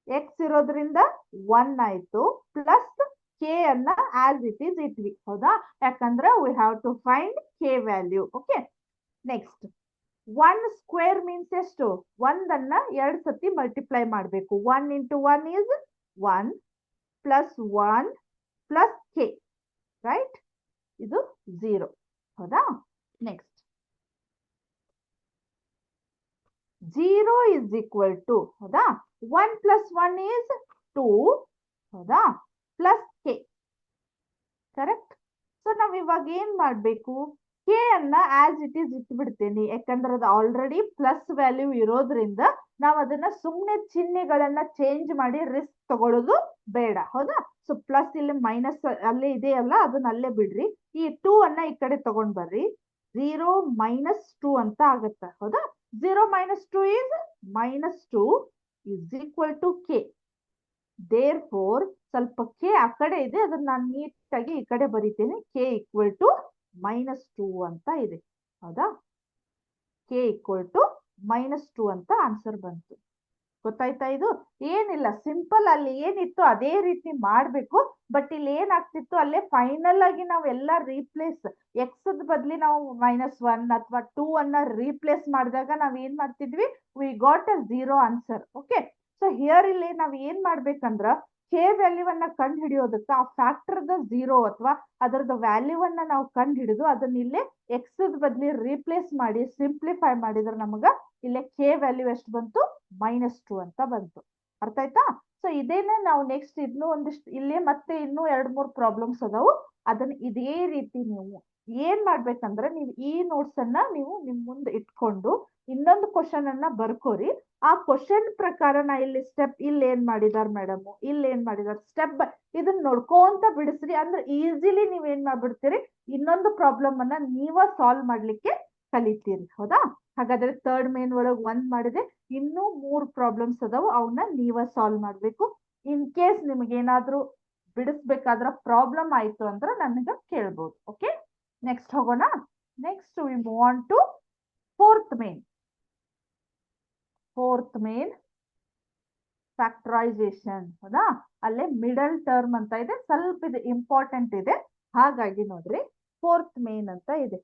ಎಕ್ಸ್ ಇರೋದ್ರಿಂದ 1 ಆಯ್ತು, ಪ್ಲಸ್ ಕೆ ಅನ್ನ ಆಸ್ ಇಟ್ ಈಸ್ ಇಟ್ವಿ. ಹೌದಾ, ಯಾಕಂದ್ರೆ we have to find k value. Okay, next 1² means ಎಷ್ಟು, 1 ಅನ್ನ 2 ಸತಿ ಮಲ್ಟಿಪ್ಲೈ ಮಾಡಬೇಕು. 1 × 1 is 1, plus 1 plus K, right? ಇದು 0, ಹೌದಾ? ನೆಕ್ಸ್ಟ್ 0 ಇಸ್ ಈಕ್ವಲ್ ಟು, ಹೌದಾ, 1 ಪ್ಲಸ್ 1 ಈಸ್ 2, ಹೌದಾ, ಪ್ಲಸ್ ಕೆ, ಕರೆಕ್ಟ್? ಸೊ ನಾವ್ ಇವಾಗ ಏನ್ ಮಾಡ್ಬೇಕು, ಕೆ ಅನ್ನ ಆಸ್ ಇಟ್ ಈಸ್ ಇಟ್ಬಿಡ್ತೀನಿ, ಯಾಕಂದ್ರೆ ಅದು ಆಲ್ರೆಡಿ ಪ್ಲಸ್ ವ್ಯಾಲ್ಯೂ ಇರೋದ್ರಿಂದ ನಾವ್ ಅದನ್ನ ಸುಮ್ನೆ ಚಿಹ್ನೆಗಳನ್ನ ಚೇಂಜ್ ಮಾಡಿ ರಿಸ್ಕ್ ತಗೊಳ್ಳೋದು ಬೇಡ, ಹೌದಾ? ಸೊ ಪ್ಲಸ್ ಇಲ್ಲಿ ಮೈನಸ್ ಅಲ್ಲೇ ಇದೆಯಲ್ಲ, ಅದನ್ನ ಅಲ್ಲೇ ಬಿಡ್ರಿ. ಈ 2 ಅನ್ನ ಈ ಕಡೆ ತಗೊಂಡ್ ಬರ್ರಿ. 0 ಮೈನಸ್ 2 ಅಂತ ಆಗುತ್ತೆ, ಹೌದಾ? 0 minus 2 is minus 2 is equal to k. Therefore ಸ್ವಲ್ಪ ಕೆ ಆ ಕಡೆ ಇದೆ, ಅದನ್ನ ನಾನು ನೀಟಾಗಿ ಈ ಕಡೆ ಬರೀತೀನಿ. ಕೆ ಈಕ್ವಲ್ ಟು ಮೈನಸ್ 2 ಅಂತ ಇದೆ, ಹೌದಾ? ಕೆ ಈಕ್ವಲ್ ಟು ಮೈನಸ್ 2 ಅಂತ ಆನ್ಸರ್ ಬಂತು. ಗೊತ್ತಾಯ್ತಾ? ಇದು ಏನಿಲ್ಲ, ಸಿಂಪಲ್, ಅಲ್ಲಿ ಏನಿತ್ತು ಅದೇ ರೀತಿ ಮಾಡ್ಬೇಕು. ಬಟ್ ಇಲ್ಲಿ ಏನಾಗ್ತಿತ್ತು, ಅಲ್ಲೇ ಫೈನಲ್ ಆಗಿ ನಾವು ಎಲ್ಲ ರೀಪ್ಲೇಸ್, ಎಕ್ಸ್ ಬದ್ಲಿ ನಾವು -1 ಅಥವಾ 2 ಅನ್ನ ರೀಪ್ಲೇಸ್ ಮಾಡಿದಾಗ ನಾವ್ ಏನ್ ಮಾಡ್ತಿದ್ವಿ, we got a 0 answer. Okay, so here ಇಲ್ಲಿ ನಾವ್ ಏನ್ ಮಾಡ್ಬೇಕಂದ್ರ, ಕೆ ವ್ಯಾಲ್ಯೂವನ್ನ ಕಂಡು ಹಿಡಿಯೋದಕ್ಕೆ ಆ ಫ್ಯಾಕ್ಟರ್ದ 0 ಅಥವಾ ಅದರದ ವ್ಯಾಲ್ಯೂವನ್ನ ನಾವು ಕಂಡು ಹಿಡಿದು ಅದನ್ನ ಇಲ್ಲೇ ಎಕ್ಸ್ ಬದ್ಲಿ ರೀಪ್ಲೇಸ್ ಮಾಡಿ ಸಿಂಪ್ಲಿಫೈ ಮಾಡಿದ್ರೆ ನಮಗ ಇಲ್ಲೇ ಕೆ ವ್ಯಾಲ್ಯೂ ಎಷ್ಟು ಬಂತು, -2 ಅಂತ ಬಂತು. ಅರ್ಥ ಆಯ್ತಾ? ಸೊ ಇದೇನೆ ನಾವು ನೆಕ್ಸ್ಟ್ ಇನ್ನೂ ಒಂದಿಷ್ಟು ಇಲ್ಲೇ ಮತ್ತೆ ಇನ್ನೂ 2-3 ಪ್ರಾಬ್ಲಮ್ಸ್ ಅದಾವು. ಅದನ್ನ ಇದೇ ರೀತಿ ನೀವು ಏನ್ ಮಾಡ್ಬೇಕಂದ್ರೆ, ನೀವು ಈ ನೋಟ್ಸ್ ಅನ್ನ ನೀವು ನಿಮ್ ಮುಂದೆ ಇಟ್ಕೊಂಡು ಇನ್ನೊಂದು ಕ್ವಶನ್ ಅನ್ನ ಬರ್ಕೋರಿ. ಆ ಕ್ವಶನ್ ಪ್ರಕಾರ ನಾ ಇಲ್ಲಿ ಸ್ಟೆಪ್ ಇಲ್ಲಿ ಏನ್ ಮಾಡಿದಾರ ಮೇಡಮ್, ಇಲ್ಲಿ ಏನ್ ಮಾಡಿದಾರ ಸ್ಟೆಪ್ ಇದನ್ನ ನೋಡ್ಕೊಂತ ಬಿಡಿಸ್ರಿ. ಅಂದ್ರೆ ಈಸಿಲಿ ನೀವ್ ಏನ್ ಮಾಡ್ಬಿಡ್ತೀರಿ, ಇನ್ನೊಂದು ಪ್ರಾಬ್ಲಮ್ ಅನ್ನ ನೀವ ಸಾಲ್ವ್ ಮಾಡ್ಲಿಕ್ಕೆ ಕಲಿತೀರಿ, ಹೌದಾ? ಹಾಗಾದ್ರೆ ಥರ್ಡ್ ಮೇನ್ ಒಳಗ್ 1 ಮಾಡಿದೆ, ಇನ್ನೂ 3 ಪ್ರಾಬ್ಲಮ್ಸ್ ಅದಾವು, ಅವನ್ನ ನೀವ ಸಾಲ್ವ್ ಮಾಡ್ಬೇಕು. ಇನ್ ಕೇಸ್ ನಿಮ್ಗೆ ಏನಾದ್ರೂ ಬಿಡಿಸ್ಬೇಕಾದ್ರ ಪ್ರಾಬ್ಲಮ್ ಆಯ್ತು ಅಂದ್ರೆ ನನಗ ಕೇಳ್ಬೋದು. ಓಕೆ, ನೆಕ್ಸ್ಟ್ ಹೋಗೋಣ. Next we move on to fourth main. Factorisation, ಹೌದಾ? ಅಲ್ಲೇ ಮಿಡಲ್ ಟರ್ಮ್ ಅಂತ ಇದೆ, ಸ್ವಲ್ಪ ಇದು ಇಂಪಾರ್ಟೆಂಟ್ ಇದೆ, ಹಾಗಾಗಿ ನೋಡ್ರಿ ಫೋರ್ತ್ ಮೇನ್ ಅಂತ ಇದೆ,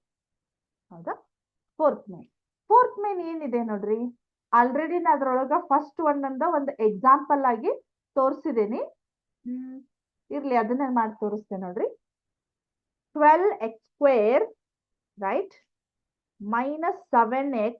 ಹೌದಾ? ಫೋರ್ತ್ ಮೇನ್ ಏನಿದೆ ನೋಡ್ರಿ, ಆಲ್ರೆಡಿ ನಾ ಅದ್ರೊಳಗ ಫಸ್ಟ್ ಒಂದೊಂದ ಒಂದು ಎಕ್ಸಾಂಪಲ್ ಆಗಿ ತೋರಿಸಿದೀನಿ. ಇರ್ಲಿ, ಅದನ್ನ ಮಾಡಿ ತೋರಿಸ್ತೇನೆ ನೋಡ್ರಿ. 12x² ರೈಟ್, -7x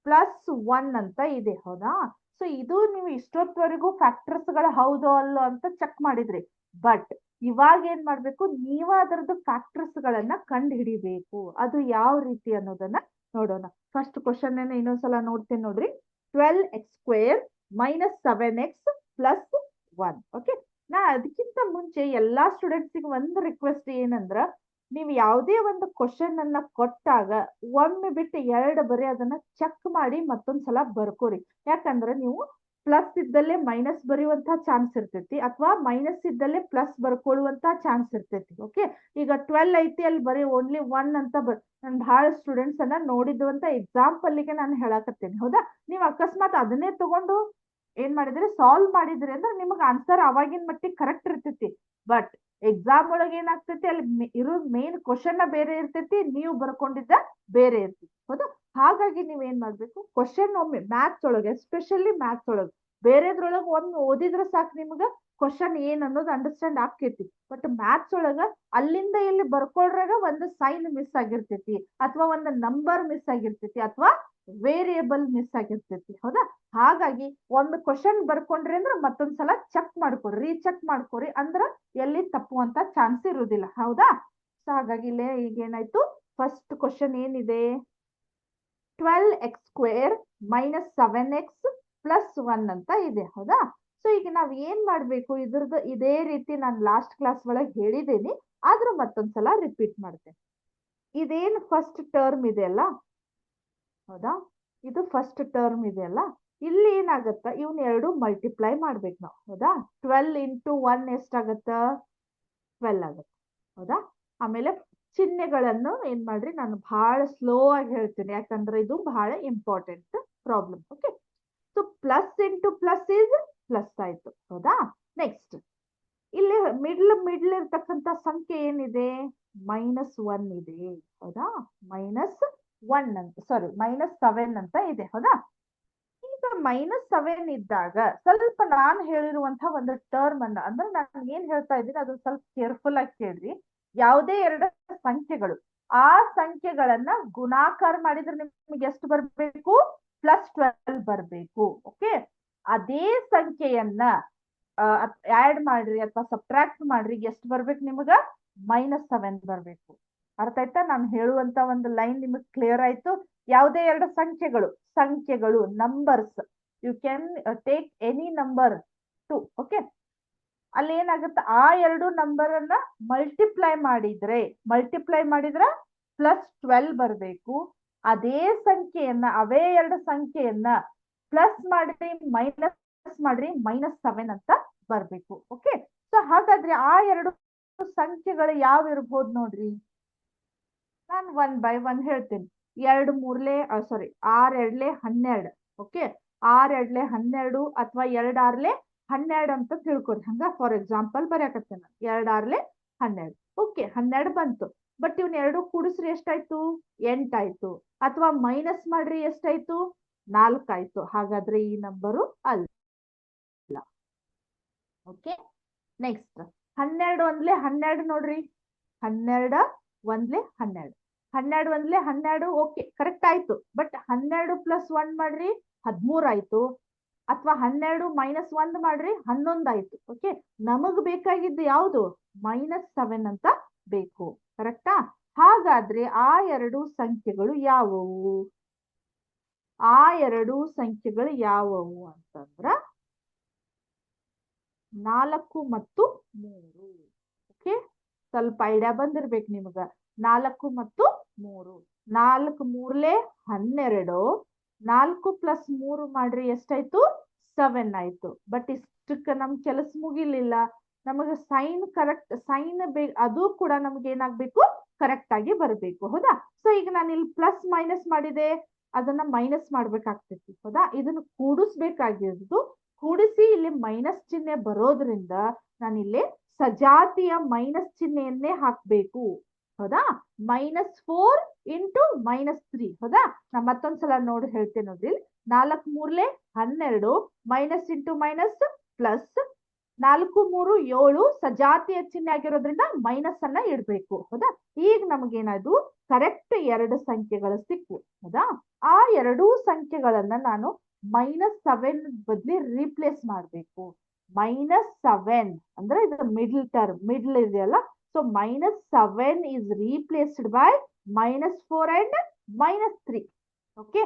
+1 ಅಂತ ಇದೆ, ಹೌದಾ? ಸೊ ಇದು ನೀವು ಇಷ್ಟೊತ್ತವರೆಗೂ ಫ್ಯಾಕ್ಟರ್ಸ್ ಗಳ ಹೌದೋ ಅಲ್ಲೋ ಅಂತ ಚೆಕ್ ಮಾಡಿದ್ರಿ. ಬಟ್ ಇವಾಗ ಏನ್ ಮಾಡ್ಬೇಕು, ನೀವ ಅದರದ್ದು ಫ್ಯಾಕ್ಟರ್ಸ್ ಗಳನ್ನ ಕಂಡು ಹಿಡಿಬೇಕು. ಅದು ಯಾವ ರೀತಿ ಅನ್ನೋದನ್ನ ನೋಡೋಣ. ಫಸ್ಟ್ ಕ್ವಶನ್ ಇನ್ನೊಂದ್ಸಲ ನೋಡ್ತೇನೆ ನೋಡ್ರಿ. 12x² -7x +1. ಓಕೆ, ನಾ ಅದಕ್ಕಿಂತ ಮುಂಚೆ ಎಲ್ಲಾ ಸ್ಟೂಡೆಂಟ್ಸಿಗೆ ಒಂದು ರಿಕ್ವೆಸ್ಟ್ ಏನಂದ್ರ, ನೀವು ಯಾವುದೇ ಒಂದು ಕ್ವಶನ್ ಅನ್ನ ಕೊಟ್ಟಾಗ ಒಮ್ಮೆ ಬಿಟ್ಟು 2 ಬರೀ ಅದನ್ನ ಚೆಕ್ ಮಾಡಿ ಮತ್ತೊಂದ್ಸಲ ಬರ್ಕೋರಿ. ಯಾಕಂದ್ರೆ ನೀವು ಪ್ಲಸ್ ಇದ್ದಲ್ಲೇ ಮೈನಸ್ ಬರೆಯುವಂತಹ ಚಾನ್ಸ್ ಇರ್ತೈತಿ, ಅಥವಾ ಮೈನಸ್ ಇದ್ದಲ್ಲೇ ಪ್ಲಸ್ ಬರ್ಕೊಳ್ಳುವಂತಹ ಚಾನ್ಸ್ ಇರ್ತೈತಿ. ಓಕೆ, ಈಗ 12 ಐತಿ, ಅಲ್ಲಿ ಬರೀ ಓನ್ಲಿ 1 ಅಂತ ನಾನು ಬಹಳ ಸ್ಟೂಡೆಂಟ್ಸ್ ಅನ್ನ ನೋಡಿದ್ವಂತ ಎಕ್ಸಾಂಪಲ್ಗೆ ನಾನು ಹೇಳಕತ್ತೇನೆ, ಹೌದಾ? ನೀವು ಅಕಸ್ಮಾತ್ ಅದನ್ನೇ ತಗೊಂಡು ಏನ್ ಮಾಡಿದ್ರಿ, ಸಾಲ್ವ್ ಮಾಡಿದ್ರಿ ಅಂದ್ರೆ ನಿಮಗೆ ಆನ್ಸರ್ ಅವಾಗಿನ ಮಟ್ಟಿಗೆ ಕರೆಕ್ಟ್ ಇರ್ತೈತಿ. ಬಟ್ ಎಕ್ಸಾಮ್ ಒಳಗೆ ಏನಾಗ್ತೈತಿ, ಅಲ್ಲಿ ಇರೋ ಮೇನ್ ಕ್ವಶನ್ ಬೇರೆ ಇರ್ತೈತಿ, ನೀವು ಬರ್ಕೊಂಡಿದ್ದ ಬೇರೆ ಇರ್ತೈತಿ, ಹೌದಾ? ಹಾಗಾಗಿ ನೀವ್ ಏನ್ ಮಾಡ್ಬೇಕು, ಕ್ವಶನ್ ಒಮ್ಮೆ ಮ್ಯಾಥ್ಸ್ ಒಳಗೆ, ಎಸ್ಪೆಷಲಿ ಮ್ಯಾಥ್ಸ್ ಒಳಗೆ, ಬೇರೆದ್ರೊಳಗೆ ಒಮ್ಮೆ ಓದಿದ್ರೆ ಸಾಕು, ನಿಮ್ಗ ಕ್ವಶನ್ ಏನ್ ಅನ್ನೋದು ಅಂಡರ್ಸ್ಟ್ಯಾಂಡ್ ಆಕೈತಿ. ಬಟ್ ಮ್ಯಾಥ್ಸ್ ಒಳಗ ಅಲ್ಲಿಂದ ಇಲ್ಲಿ ಬರ್ಕೊಳ್ರಾಗ ಒಂದು ಸೈನ್ ಮಿಸ್ ಆಗಿರ್ತೈತಿ, ಅಥವಾ ಒಂದು ನಂಬರ್ ಮಿಸ್ ಆಗಿರ್ತೈತಿ, ಅಥವಾ ವೇರಿಯೇಬಲ್ ಮಿಸ್ ಆಗಿರ್ತೈತಿ, ಹೌದಾ? ಹಾಗಾಗಿ ಒಂದು ಕ್ವಶನ್ ಬರ್ಕೊಂಡ್ರಿ ಅಂದ್ರೆ ಮತ್ತೊಂದ್ಸಲ ಚೆಕ್ ಮಾಡ್ಕೊರಿ, ರೀಚೆಕ್ ಮಾಡ್ಕೊರಿ, ಅಂದ್ರ ಎಲ್ಲಿ ತಪ್ಪುವಂತ ಚಾನ್ಸ್ ಇರುವುದಿಲ್ಲ, ಹೌದಾ? ಸೊ ಹಾಗಾಗಿ ಇಲ್ಲೇ ಈಗ ಏನಾಯ್ತು, ಫಸ್ಟ್ ಕ್ವಶನ್ ಏನಿದೆ, 12x² -7x +1 ಅಂತ ಇದೆ, ಹೌದಾ? ಸೊ ಈಗ ನಾವ್ ಏನ್ ಮಾಡ್ಬೇಕು, ಇದ್ರದ್ದು ಇದೇ ರೀತಿ ನಾನು ಲಾಸ್ಟ್ ಕ್ಲಾಸ್ ಒಳಗೆ ಹೇಳಿದ್ದೀನಿ, ಆದ್ರೂ ಮತ್ತೊಂದ್ಸಲ ರಿಪೀಟ್ ಮಾಡ್ತೇನೆ. ಇದೇನು ಫಸ್ಟ್ ಟರ್ಮ್ ಇದೆ ಅಲ್ಲ, ಹೌದಾ? ಇದು ಫಸ್ಟ್ ಟರ್ಮ್ ಇದೆ ಅಲ್ಲ, ಇಲ್ಲಿ ಏನಾಗತ್ತ, ಇವನ್ 2 ಮಲ್ಟಿಪ್ಲೈ ಮಾಡ್ಬೇಕು ನಾವು, ಹೌದಾ? 12 × 1 ಎಷ್ಟಾಗತ್ತ, 12 ಆಗತ್ತೆ, ಹೌದಾ? ಆಮೇಲೆ ಚಿಹ್ನೆಗಳನ್ನು ಏನ್ ಮಾಡ್ರಿ, ನಾನು ಬಹಳ ಸ್ಲೋ ಆಗಿ ಹೇಳ್ತೀನಿ, ಯಾಕಂದ್ರೆ ಇದು ಬಹಳ important problem. Okay, so plus × plus is plus ಆಯ್ತು, ಹೌದಾ? ನೆಕ್ಸ್ಟ್ ಇಲ್ಲಿ ಮಿಡ್ಲ್ ಇರ್ತಕ್ಕಂಥ ಸಂಖ್ಯೆ ಏನಿದೆ, -1 ಇದೆ, ಹೌದಾ? -1 ಅಂತ, ಸಾರಿ -7 ಅಂತ ಇದೆ, ಹೌದಾ? ಈಗ -7 ಇದ್ದಾಗ ಸ್ವಲ್ಪ ನಾನು ಹೇಳಿರುವಂತಹ ಒಂದು ಟರ್ಮ್ ಅನ್ನ ಅಂದ್ರೆ ನಾನು ಏನ್ ಹೇಳ್ತಾ ಇದ್ದೀನಿ ಅದನ್ನ ಸ್ವಲ್ಪ ಕೇರ್ಫುಲ್ ಆಗಿ ಕೇಳ್ರಿ. ಯಾವುದೇ ಎರಡು ಸಂಖ್ಯೆಗಳು ಆ ಸಂಖ್ಯೆಗಳನ್ನ ಗುಣಾಕಾರ ಮಾಡಿದ್ರೆ ನಿಮ್ಗೆ ಎಷ್ಟು ಬರ್ಬೇಕು? +12 ಬರ್ಬೇಕು. ಓಕೆ, ಅದೇ ಸಂಖ್ಯೆಯನ್ನ ಆಡ್ ಮಾಡ್ರಿ ಅಥವಾ ಸಬ್ಟ್ರಾಕ್ಟ್ ಮಾಡ್ರಿ, ಎಷ್ಟು ಬರ್ಬೇಕು ನಿಮಗ? -7 ಬರ್ಬೇಕು. ಅರ್ಥ ಆಯ್ತಾ? ನಾನು ಹೇಳುವಂತ ಒಂದು ಲೈನ್ ನಿಮಗೆ ಕ್ಲಿಯರ್ ಆಯ್ತು? ಯಾವುದೇ ಎರಡು ಸಂಖ್ಯೆಗಳು numbers, you can take any number two. Okay, ಅಲ್ಲಿ ಏನಾಗುತ್ತೆ, ಆ ಎರಡು ನಂಬರ್ ಅನ್ನ ಮಲ್ಟಿಪ್ಲೈ ಮಾಡಿದ್ರೆ +12 ಬರ್ಬೇಕು. ಅದೇ ಸಂಖ್ಯೆಯನ್ನ, ಅವೇ ಎರಡು ಸಂಖ್ಯೆಯನ್ನ ಪ್ಲಸ್ ಮಾಡ್ರಿ ಮೈನಸ್ ಮಾಡ್ರಿ -7 ಅಂತ ಬರ್ಬೇಕು. ಓಕೆ, ಸೊ ಹಾಗಾದ್ರೆ ಆ ಎರಡು ಸಂಖ್ಯೆಗಳು ಯಾವ ಇರ್ಬೋದು ನೋಡ್ರಿ. ನಾನು 1 by 1 ಹೇಳ್ತೀನಿ. 2 ಮೂರ್ಲೆ 6 2 12. ಓಕೆ, 6 2 12 ಅಥವಾ 2 6 12 ಅಂತ ತಿಳ್ಕೊರಿ. ಹಂಗ ಫಾರ್ ಎಕ್ಸಾಂಪಲ್ ಬರ್ಯಾಕತ್ತೇನೆ. 2 6 12. ಓಕೆ, 12 ಬಂತು. ಬಟ್ ಇವ್ನ ಎರಡು ಕೂಡಿಸ್ರಿ ಎಷ್ಟಾಯ್ತು? 8 ಆಯ್ತು. ಅಥವಾ ಮೈನಸ್ ಮಾಡ್ರಿ ಎಷ್ಟಾಯ್ತು? 4 ಆಯ್ತು. ಹಾಗಾದ್ರೆ ಈ ನಂಬರು ಅಲ್ಲ. ಓಕೆ, ನೆಕ್ಸ್ಟ್ 12 1 12 ನೋಡ್ರಿ. 12 1 12. 12 1 12. ಓಕೆ, ಕರೆಕ್ಟ್ ಆಯ್ತು. ಬಟ್ 12 + 1 ಮಾಡ್ರಿ 13 ಆಯ್ತು. ಅಥವಾ 12 - 1 ಮಾಡ್ರಿ 11 ಆಯ್ತು. ಓಕೆ, ನಮಗ್ ಬೇಕಾಗಿದ್ದು ಯಾವುದು? -7 ಅಂತ ಬೇಕು. ಕರೆಕ್ಟಾ? ಹಾಗಾದ್ರೆ ಆ ಎರಡು ಸಂಖ್ಯೆಗಳು ಯಾವುವು? ಅಂತಂದ್ರ 4 ಮತ್ತು 3. ಓಕೆ, ಸ್ವಲ್ಪ ಐಡಿಯಾ ಬಂದಿರ್ಬೇಕು ನಿಮಗ. 4 ಮತ್ತು 3. 4 ಮೂರ್ಲೆ 12. 4 + 3 ಮಾಡ್ರಿ ಎಷ್ಟಾಯ್ತು? 7 ಆಯ್ತು. ಬಟ್ ಇಷ್ಟಕ್ಕೆ ನಮ್ ಕೆಲಸ ಮುಗಿಲಿಲ್ಲ. ನಮಗೆ ಸೈನ್ ಕರೆಕ್ಟ್, ಸೈನ್ ಅದು ಕೂಡ ನಮ್ಗೆ ಏನಾಗ್ಬೇಕು? ಕರೆಕ್ಟ್ ಆಗಿ ಬರ್ಬೇಕು. ಹೌದಾ? ಸೊ ಈಗ ನಾನು ಇಲ್ಲಿ ಪ್ಲಸ್ ಮೈನಸ್ ಮಾಡಿದೆ, ಅದನ್ನ ಮೈನಸ್ ಮಾಡ್ಬೇಕಾಗ್ತೈತಿ. ಹೌದಾ? ಇದನ್ನು ಕೂಡಿಸ್ಬೇಕಾಗಿರೋದು. ಕೂಡಿಸಿ ಇಲ್ಲಿ ಮೈನಸ್ ಚಿಹ್ನೆ ಬರೋದ್ರಿಂದ ನಾನಿಲ್ಲಿ ಸಜಾತಿಯ ಮೈನಸ್ ಚಿಹ್ನೆಯನ್ನೇ ಹಾಕ್ಬೇಕು. ಹೌದಾ? -4 × -3. ಹೌದಾ? ನಾ ಮತ್ತೊಂದ್ಸಲ ನೋಡಿ ಹೇಳ್ತೇನೆ ನೋಡ್ರಿ. 4 ಮೂರ್ಲೆ 12 ಮೈನಸ್ ಇಂಟು ಮೈನಸ್ ಪ್ಲಸ್. 4 3 7 ಸಜಾತಿಯ ಚಿಹ್ನೆ ಆಗಿರೋದ್ರಿಂದ ಮೈನಸ್ ಅನ್ನ ಇಡ್ಬೇಕು. ಹೌದಾ? ಈಗ ನಮಗೇನದು ಕರೆಕ್ಟ್ ಎರಡು ಸಂಖ್ಯೆಗಳು ಸಿಕ್ಕು. ಹೌದಾ? ಆ ಎರಡೂ ಸಂಖ್ಯೆಗಳನ್ನ ನಾನು -7 ಬದ್ಲಿ ರೀಪ್ಲೇಸ್ ಮಾಡ್ಬೇಕು. -7 ಅಂದ್ರೆ ಇದು ಮಿಡ್ಲ್ ಟರ್ಮ್, ಮಿಡ್ಲ್ ಇದೆಯಲ್ಲ. So -7 is replaced by -4 and -3. Okay,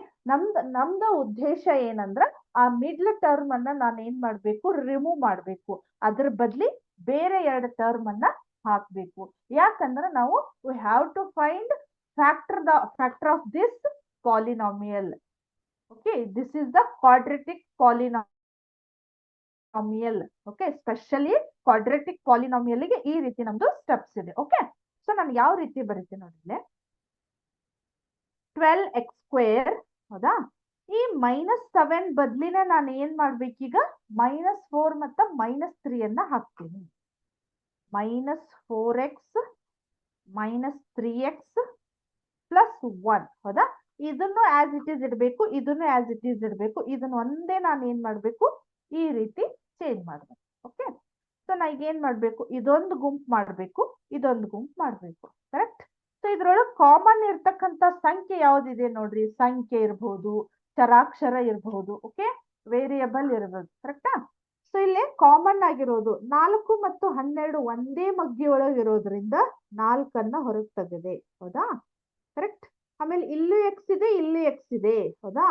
ನಮ್ದ ಉದ್ದೇಶ ಏನಂದ್ರ ಆ ಮಿಡ್ಲ್ ಟರ್ಮ್ ಅನ್ನ ನಾನು ಏನ್ ಮಾಡ್ಬೇಕು? ರಿಮೂವ್ ಮಾಡ್ಬೇಕು. ಅದ್ರ ಬದ್ಲಿ ಬೇರೆ ಎರಡು ಟರ್ಮ್ ಅನ್ನ ಹಾಕ್ಬೇಕು. ಯಾಕಂದ್ರೆ ನಾವು we have to find factor of this polynomial. Okay, this is the quadratic polynomial. Okay, specially quadratic polynomial ಗೆ ಈ ರೀತಿ ನಮ್ದು ಸ್ಟೆಪ್ಸ್ ಇದೆ. ಓಕೆ, ಸೊ ನಾನು ಯಾವ ರೀತಿ ಬರೀತೀನಿ ನೋಡಿದ್ರೆ 12x². ಹೌದಾ? ಈ -7 ಬದ್ಲಿನ ನಾನು ಏನ್ ಮಾಡ್ಬೇಕೀಗ? -4 ಮತ್ತು -3 ಅನ್ನ ಹಾಕ್ತೀನಿ. -4x -3x +1. ಹೌದಾ? ಇದನ್ನು ಆಸ್ ಇಟ್ ಈಸ್ ಇಡಬೇಕು, ಇದನ್ನು ಆಸ್ ಇಟ್ ಈಸ್ ಇಡಬೇಕು. ಇದನ್ನ ಒಂದೇ ನಾನು ಏನ್ ಮಾಡ್ಬೇಕು? ಈ ರೀತಿ ಚೇಂಜ್ ಮಾಡ್ಬೇಕು. ಓಕೆ, ಸೊ ನಾ ಈಗ ಏನ್ ಮಾಡ್ಬೇಕು? ಇದೊಂದು ಗುಂಪು ಮಾಡ್ಬೇಕು, ಇದೊಂದು ಗುಂಪು ಮಾಡ್ಬೇಕು. ಕರೆಕ್ಟ್? ಸೊ ಇದ್ರೊಳಗೆ ಕಾಮನ್ ಇರ್ತಕ್ಕಂಥ ಸಂಖ್ಯೆ ಯಾವ್ದಿದೆ ನೋಡ್ರಿ. ಸಂಖ್ಯೆ ಇರಬಹುದು, ಚರಾಕ್ಷರ ಇರಬಹುದು, ಓಕೆ, ವೇರಿಯಬಲ್ ಇರಬಹುದು. ಕರೆಕ್ಟಾ? ಸೊ ಇಲ್ಲಿ ಕಾಮನ್ ಆಗಿರೋದು 4 ಮತ್ತು 12 ಒಂದೇ ಮಗ್ಗಿಯೊಳಗೆ ಇರೋದ್ರಿಂದ 4 ಹೊರಗೆ ತೆಗೆದೆ. ಹೌದಾ? ಕರೆಕ್ಟ್? ಆಮೇಲೆ ಇಲ್ಲೂ ಎಕ್ಸ್ ಇದೆ, ಇಲ್ಲೂ ಎಕ್ಸ್ ಇದೆ. ಹೌದಾ?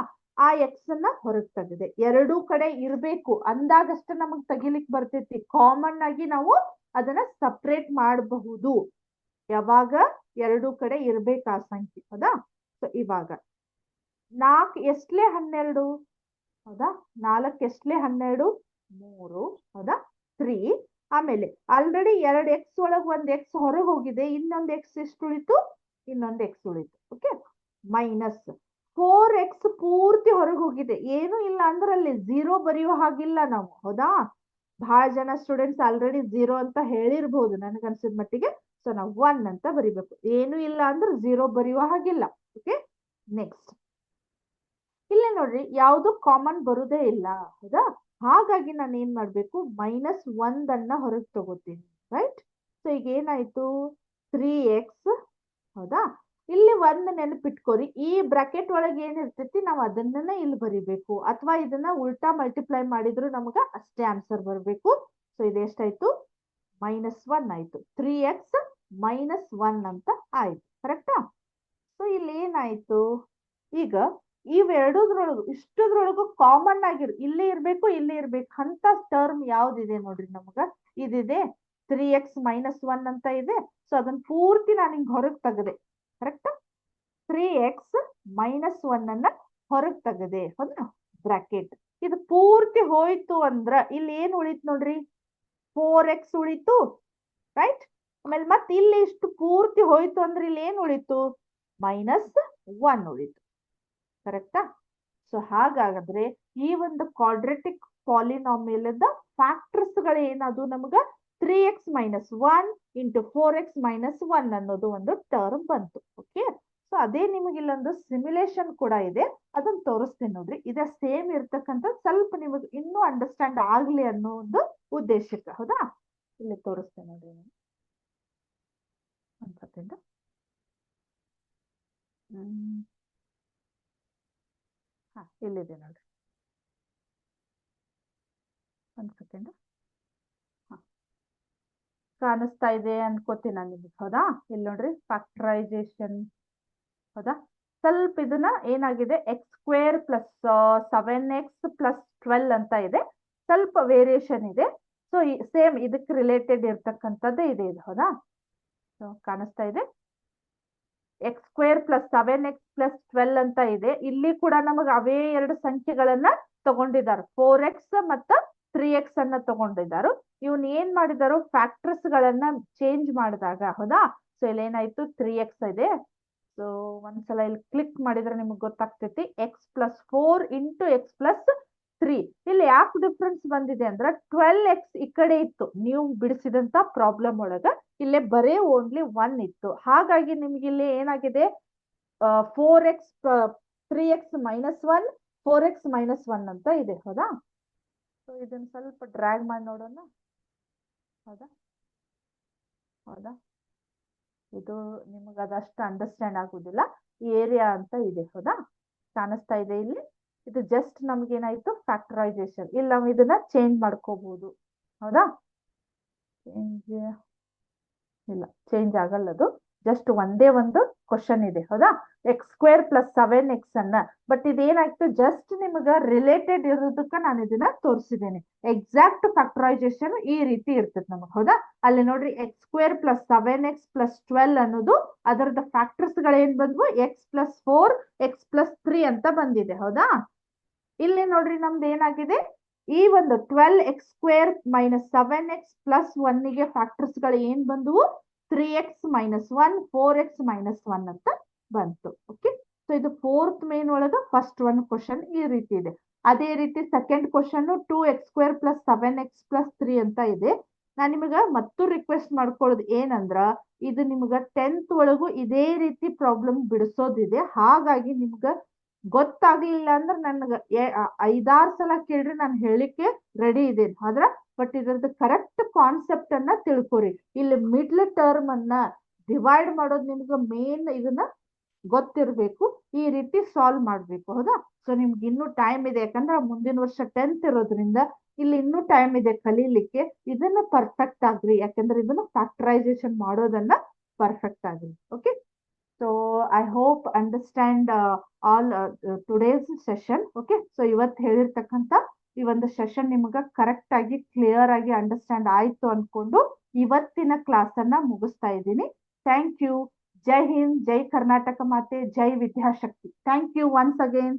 ಆ ಎಕ್ಸ್ ಅನ್ನ ಹೊರಗೆ ತೆಗೆದೆ. ಎರಡೂ ಕಡೆ ಇರ್ಬೇಕು ಅಂದಾಗಷ್ಟೇ ನಮಗ್ ತೆಗಿಲಿಕ್ ಬರ್ತೈತಿ. ಕಾಮನ್ ಆಗಿ ನಾವು ಅದನ್ನ ಸಪ್ರೇಟ್ ಮಾಡಬಹುದು ಯಾವಾಗ ಎರಡೂ ಕಡೆ ಇರ್ಬೇಕು ಆ ಸಂಖ್ಯೆ. ಹೌದಾ? ಸೊ ಇವಾಗ 4 ಎಷ್ಟಲೇ 12. ಹೌದಾ? 4 ಎಷ್ಟಲೇ 12? 3. ಹೌದಾ? 3. ಆಮೇಲೆ ಆಲ್ರೆಡಿ 2 ಎಕ್ಸ್ ಒಳಗೆ ಒಂದು ಎಕ್ಸ್ ಹೊರಗೆ ಹೋಗಿದೆ, ಇನ್ನೊಂದು ಎಕ್ಸ್ ಎಷ್ಟು ಉಳಿತು? ಇನ್ನೊಂದು ಎಕ್ಸ್ ಉಳಿತು. ಓಕೆ, -4x ಪೂರ್ತಿ ಹೊರಗೆ ಹೋಗಿದೆ. ಏನು ಇಲ್ಲ ಅಂದ್ರೆ ಅಲ್ಲಿ 0 ಬರೆಯೋ ಹಾಗಿಲ್ಲ ನಾವು. ಹೌದಾ? ಬಹಳ ಜನ ಸ್ಟೂಡೆಂಟ್ಸ್ ಆಲ್ರೆಡಿ 0 ಅಂತ ಹೇಳಿರ್ಬಹುದು ನನಗನ್ಸಿದ ಮಟ್ಟಿಗೆ. ಸೊ ನಾವು 1 ಅಂತ ಬರಿಬೇಕು. ಏನು ಇಲ್ಲ ಅಂದ್ರೆ 0 ಬರೆಯುವ ಹಾಗಿಲ್ಲ. ಓಕೆ, ನೆಕ್ಸ್ಟ್ ಇಲ್ಲಿ ನೋಡ್ರಿ ಯಾವುದು ಕಾಮನ್ ಬರುದೇ ಇಲ್ಲ, ಹೌದಾ? ಹಾಗಾಗಿ ನಾನು ಏನ್ ಮಾಡ್ಬೇಕು, -1 ಹೊರಗೆ ತಗೋತೀನಿ, ರೈಟ್? ಸೊ ಈಗ ಏನಾಯ್ತು, 3x, ಹೌದಾ? ಇಲ್ಲಿ ಒಂದು ನೆನಪಿಟ್ಕೋರಿ, ಈ ಬ್ರಾಕೆಟ್ ಒಳಗೆ ಏನಿರ್ತೈತಿ ನಾವು ಅದನ್ನ ಇಲ್ಲಿ ಬರಿಬೇಕು, ಅಥವಾ ಇದನ್ನ ಉಲ್ಟಾ ಮಲ್ಟಿಪ್ಲೈ ಮಾಡಿದ್ರು ನಮಗ ಅಷ್ಟೇ ಆನ್ಸರ್ ಬರಬೇಕು. ಸೊ ಇದೆಷ್ಟಾಯ್ತು, -1 ಆಯ್ತು. 3x -1 ಅಂತ ಆಯ್ತು, ಕರೆಕ್ಟಾ? ಸೊ ಇಲ್ಲಿ ಏನಾಯ್ತು, ಈಗ ಇವೆರಡದ್ರೊಳಗು ಇಷ್ಟದ್ರೊಳಗು ಕಾಮನ್ ಆಗಿರು ಇಲ್ಲಿ ಇರ್ಬೇಕು, ಇಲ್ಲಿ ಇರ್ಬೇಕು ಅಂತ ಟರ್ಮ್ ಯಾವ್ದಿದೆ ನೋಡ್ರಿ ನಮಗ, ಇದಿದೆ 3x -1 ಅಂತ ಇದೆ. ಸೊ ಅದನ್ನ ಪೂರ್ತಿ ನಾನು ಹಿಂಗ್ ಹೊರಗೆ ತೆಗೆದೆ, ಕರೆಕ್ಟ್? 3x -1 ಹೊರಗೆ ತೆಗೆದೆ, ಹೌದಾ? ಬ್ರಾಕೆಟ್ ಇದು ಪೂರ್ತಿ ಹೋಯ್ತು ಅಂದ್ರ ಇಲ್ಲಿ ಏನ್ ಉಳಿತು ನೋಡ್ರಿ, 4x ಉಳಿತು, ರೈಟ್? ಆಮೇಲೆ ಮತ್ತೆ ಇಲ್ಲಿ ಇಷ್ಟು ಪೂರ್ತಿ ಹೋಯ್ತು ಅಂದ್ರೆ ಇಲ್ಲಿ ಏನ್ ಉಳಿತು, -1 ಉಳಿತು, ಕರೆಕ್ಟಾ? ಸೊ ಹಾಗಾದ್ರೆ ಈ ಒಂದು ಕ್ವಾಡ್ರೆಟಿಕ್ ಪಾಲಿನಾಮಿಯಲ್ ಫ್ಯಾಕ್ಟರ್ಸ್ ಗಳು ಏನದು ನಮಗ 3x -1 × 4x -1 ಅನ್ನೋದು ಒಂದು ಟರ್ಮ್ ಬಂತು. ಓಕೆ, ಸೊ ಅದೇ ನಿಮಗೆ ಇಲ್ಲೊಂದು ಸಿಮ್ಯುಲೇಷನ್ ಕೂಡ ಇದೆ, ಅದನ್ನ ತೋರಿಸ್ತೀನಿ ನೋಡ್ರಿ. ಇದೇ ಸೇಮ್ ಇರ್ತಕ್ಕಂಥ, ಸ್ವಲ್ಪ ನಿಮಗೆ ಇನ್ನೂ ಅಂಡರ್ಸ್ಟ್ಯಾಂಡ್ ಆಗ್ಲಿ ಅನ್ನೋ ಒಂದು ಉದ್ದೇಶಕ್ಕೆ, ಹೌದಾ? ಇಲ್ಲಿ ತೋರಿಸ್ತೇನೆ ನೋಡ್ರಿ, ಒಂದು ಸೆಕೆಂಡ್. ಇಲ್ಲಿದೆ ನೋಡ್ರಿ, ಒಂದು ಸೆಕೆಂಡ್. ಕಾಣಿಸ್ತಾ ಇದೆ ಅನ್ಕೋತೀನಿ ನಾನು ನಿಮಗೆ, ಹೌದಾ? ಇಲ್ಲಿ ನೋಡ್ರಿ ಫ್ಯಾಕ್ಟರೈಸೇಷನ್, ಹೌದಾ? ಸ್ವಲ್ಪ ಇದನ್ನ ಏನಾಗಿದೆ, x² + 7x + 12 ಅಂತ ಇದೆ, ಸ್ವಲ್ಪ ವೇರಿಯೇಷನ್ ಇದೆ. ಸೊ ಸೇಮ್ ಇದಕ್ಕೆ ರಿಲೇಟೆಡ್ ಇರ್ತಕ್ಕಂಥದ್ದೇ ಇದೆ ಇದು, ಹೌದಾ? ಸೊ ಕಾಣಿಸ್ತಾ ಇದೆ, x² + 7x + 12 ಅಂತ ಇದೆ. ಇಲ್ಲಿ ಕೂಡ ನಮಗೆ ಅವೇ ಎರಡು ಸಂಖ್ಯೆಗಳನ್ನ ತಗೊಂಡಿದ್ದಾರೆ, 4x ಮತ್ತು 3x ಅನ್ನ ತಗೊಂಡಿದ್ದಾರೆ. ಇವನ್ ಏನ್ ಮಾಡಿದಾರು, ಫ್ಯಾಕ್ಟರ್ಸ್ ಗಳನ್ನ ಚೇಂಜ್ ಮಾಡಿದಾಗ, ಹೌದಾ? ಸೊ ಇಲ್ಲಿ ಏನಾಯ್ತು, 3x ಇದೆ. ಸೊ ಒಂದ್ಸಲ ಇಲ್ಲಿ ಕ್ಲಿಕ್ ಮಾಡಿದ್ರೆ ನಿಮ್ಗೆ ಗೊತ್ತಾಗ್ತೈತಿ, x + 4 × x + 3. ಇಲ್ಲಿ ಯಾಕೆ ಡಿಫ್ರೆನ್ಸ್ ಬಂದಿದೆ ಅಂದ್ರೆ 12x ಈ ಕಡೆ ಇತ್ತು ನೀವು ಬಿಡಿಸಿದಂತ ಪ್ರಾಬ್ಲಮ್ ಒಳಗ, ಇಲ್ಲೇ ಬರೇ ಓನ್ಲಿ 1 ಇತ್ತು. ಹಾಗಾಗಿ ನಿಮ್ಗೆ ಇಲ್ಲಿ ಏನಾಗಿದೆ, 4x 3x -1 4x -1 ಅಂತ ಇದೆ, ಹೌದಾ? ಸೊ ಇದನ್ನ ಸ್ವಲ್ಪ ಡ್ರ್ಯಾಗ್ ಮಾಡಿ ನೋಡೋಣ, ಹೌದಾ? ಹೌದಾ, ಇದು ನಿಮಗೆ ಅದಷ್ಟು ಅಂಡರ್ಸ್ಟ್ಯಾಂಡ್ ಆಗುದಿಲ್ಲ, ಏರಿಯಾ ಅಂತ ಇದೆ, ಹೌದಾ? ಕಾಣಿಸ್ತಾ ಇದೆ ಇಲ್ಲಿ. ಇದು ಜಸ್ಟ್ ನಮ್ಗೆ ಏನಾಯ್ತು, ಫ್ಯಾಕ್ಟರೈಸೇಷನ್. ಇಲ್ಲಿ ನಾವು ಇದನ್ನ ಚೇಂಜ್ ಮಾಡ್ಕೋಬಹುದು, ಹೌದಾ? ಚೇಂಜ್ ಇಲ್ಲ, ಚೇಂಜ್ ಆಗಲ್ಲ, ಅದು ಜಸ್ಟ್ ಒಂದೇ ಒಂದು ಕ್ವಶನ್ ಇದೆ, ಹೌದಾ? x² + 7x ಅನ್ನ, ಬಟ್ ಇದೇನಾಯ್ತು, ಜಸ್ಟ್ ನಿಮಗ ರಿಲೇಟೆಡ್ ಇರೋದಕ್ಕ ನಾನು ಇದನ್ನ ತೋರಿಸಿದ್ದೇನೆ. ಎಕ್ಸಾಕ್ಟ್ ಫ್ಯಾಕ್ಟರೈಸೇಷನ್ ಈ ರೀತಿ ಇರ್ತದೆ ನಮಗ್, ಹೌದಾ? ಅಲ್ಲಿ ನೋಡ್ರಿ, x² + 7x + 12 ಅನ್ನೋದು ಅದರದ ಫ್ಯಾಕ್ಟರ್ಸ್ ಗಳೇನ್ ಬಂದ್ವು, x + 4 x + 3 ಅಂತ ಬಂದಿದೆ, ಹೌದಾ? ಇಲ್ಲಿ ನೋಡ್ರಿ ನಮ್ದು ಏನಾಗಿದೆ, ಈ ಒಂದು 12x² - 7x + 1 ಫ್ಯಾಕ್ಟರ್ಸ್ ಗಳು ಏನ್ ಬಂದವು, 3x -1 4x -1 ಅಂತ ಬಂತು. ಓಕೆ, ಸೊ ಇದು 4th ಮೇನ್ ಒಳಗ ಫಸ್ಟ್ ಒಂದು ಕ್ವಶನ್ ಈ ರೀತಿ ಇದೆ. ಅದೇ ರೀತಿ ಸೆಕೆಂಡ್ ಕ್ವಶನ್ 2x² + 7x + 3 ಅಂತ ಇದೆ. ನಾನ್ ನಿಮಗ ಮತ್ತು ರಿಕ್ವೆಸ್ಟ್ ಮಾಡ್ಕೊಳ್ಳೋದು ಏನಂದ್ರ, ಇದು ನಿಮ್ಗ 10th ಒಳಗು ಇದೇ ರೀತಿ ಪ್ರಾಬ್ಲಮ್ ಬಿಡಿಸೋದಿದೆ. ಹಾಗಾಗಿ ನಿಮ್ಗ ಗೊತ್ತಾಗ್ಲಿಲ್ಲ ಅಂದ್ರೆ ನನ್ಗ 5-6 ಸಲ ಕೇಳ್ರಿ, ನಾನು ಹೇಳಿಕ್ಕೆ ರೆಡಿ ಇದ್ದೇನೆ, ಆದ್ರ ಬಟ್ ಇದ್ರದ್ದು ಕರೆಕ್ಟ್ ಕಾನ್ಸೆಪ್ಟ್ ಅನ್ನ ತಿಳ್ಕೊರಿ. ಇಲ್ಲಿ ಮಿಡ್ಲ್ ಟರ್ಮ್ ಅನ್ನ ಡಿವೈಡ್ ಮಾಡೋದು ನಿಮ್ಗೆ ಮೇನ್ ಇದನ್ನ ಗೊತ್ತಿರ್ಬೇಕು, ಈ ರೀತಿ ಸಾಲ್ವ್ ಮಾಡ್ಬೇಕು, ಹೌದಾ? ಸೊ ನಿಮ್ಗೆ ಇನ್ನೂ ಟೈಮ್ ಇದೆ, ಯಾಕಂದ್ರೆ ಮುಂದಿನ ವರ್ಷ 10th ಇರೋದ್ರಿಂದ ಇಲ್ಲಿ ಇನ್ನೂ ಟೈಮ್ ಇದೆ ಕಲೀಲಿಕ್ಕೆ. ಇದನ್ನ ಪರ್ಫೆಕ್ಟ್ ಆಗ್ರಿ, ಯಾಕಂದ್ರೆ ಇದನ್ನ ಫ್ಯಾಕ್ಟರೈಸೇಷನ್ ಮಾಡೋದನ್ನ perfect agri. Okay, so I hope understand all today's session. Okay, so ಇವತ್ತು ಹೇಳಿರ್ತಕ್ಕಂಥ ಈ ಒಂದು ಸೆಷನ್ ನಿಮ್ಗೆ ಕರೆಕ್ಟ್ ಆಗಿ ಕ್ಲಿಯರ್ ಆಗಿ ಅಂಡರ್ಸ್ಟ್ಯಾಂಡ್ ಆಯ್ತು ಅನ್ಕೊಂಡು ಇವತ್ತಿನ ಕ್ಲಾಸ್ ಅನ್ನ ಮುಗಿಸ್ತಾ ಇದ್ದೀನಿ. Thank you. ಜೈ ಹಿಂದ್, ಜೈ ಕರ್ನಾಟಕ ಮಾತೆ, ಜೈ Vidyashakti. Thank you once again.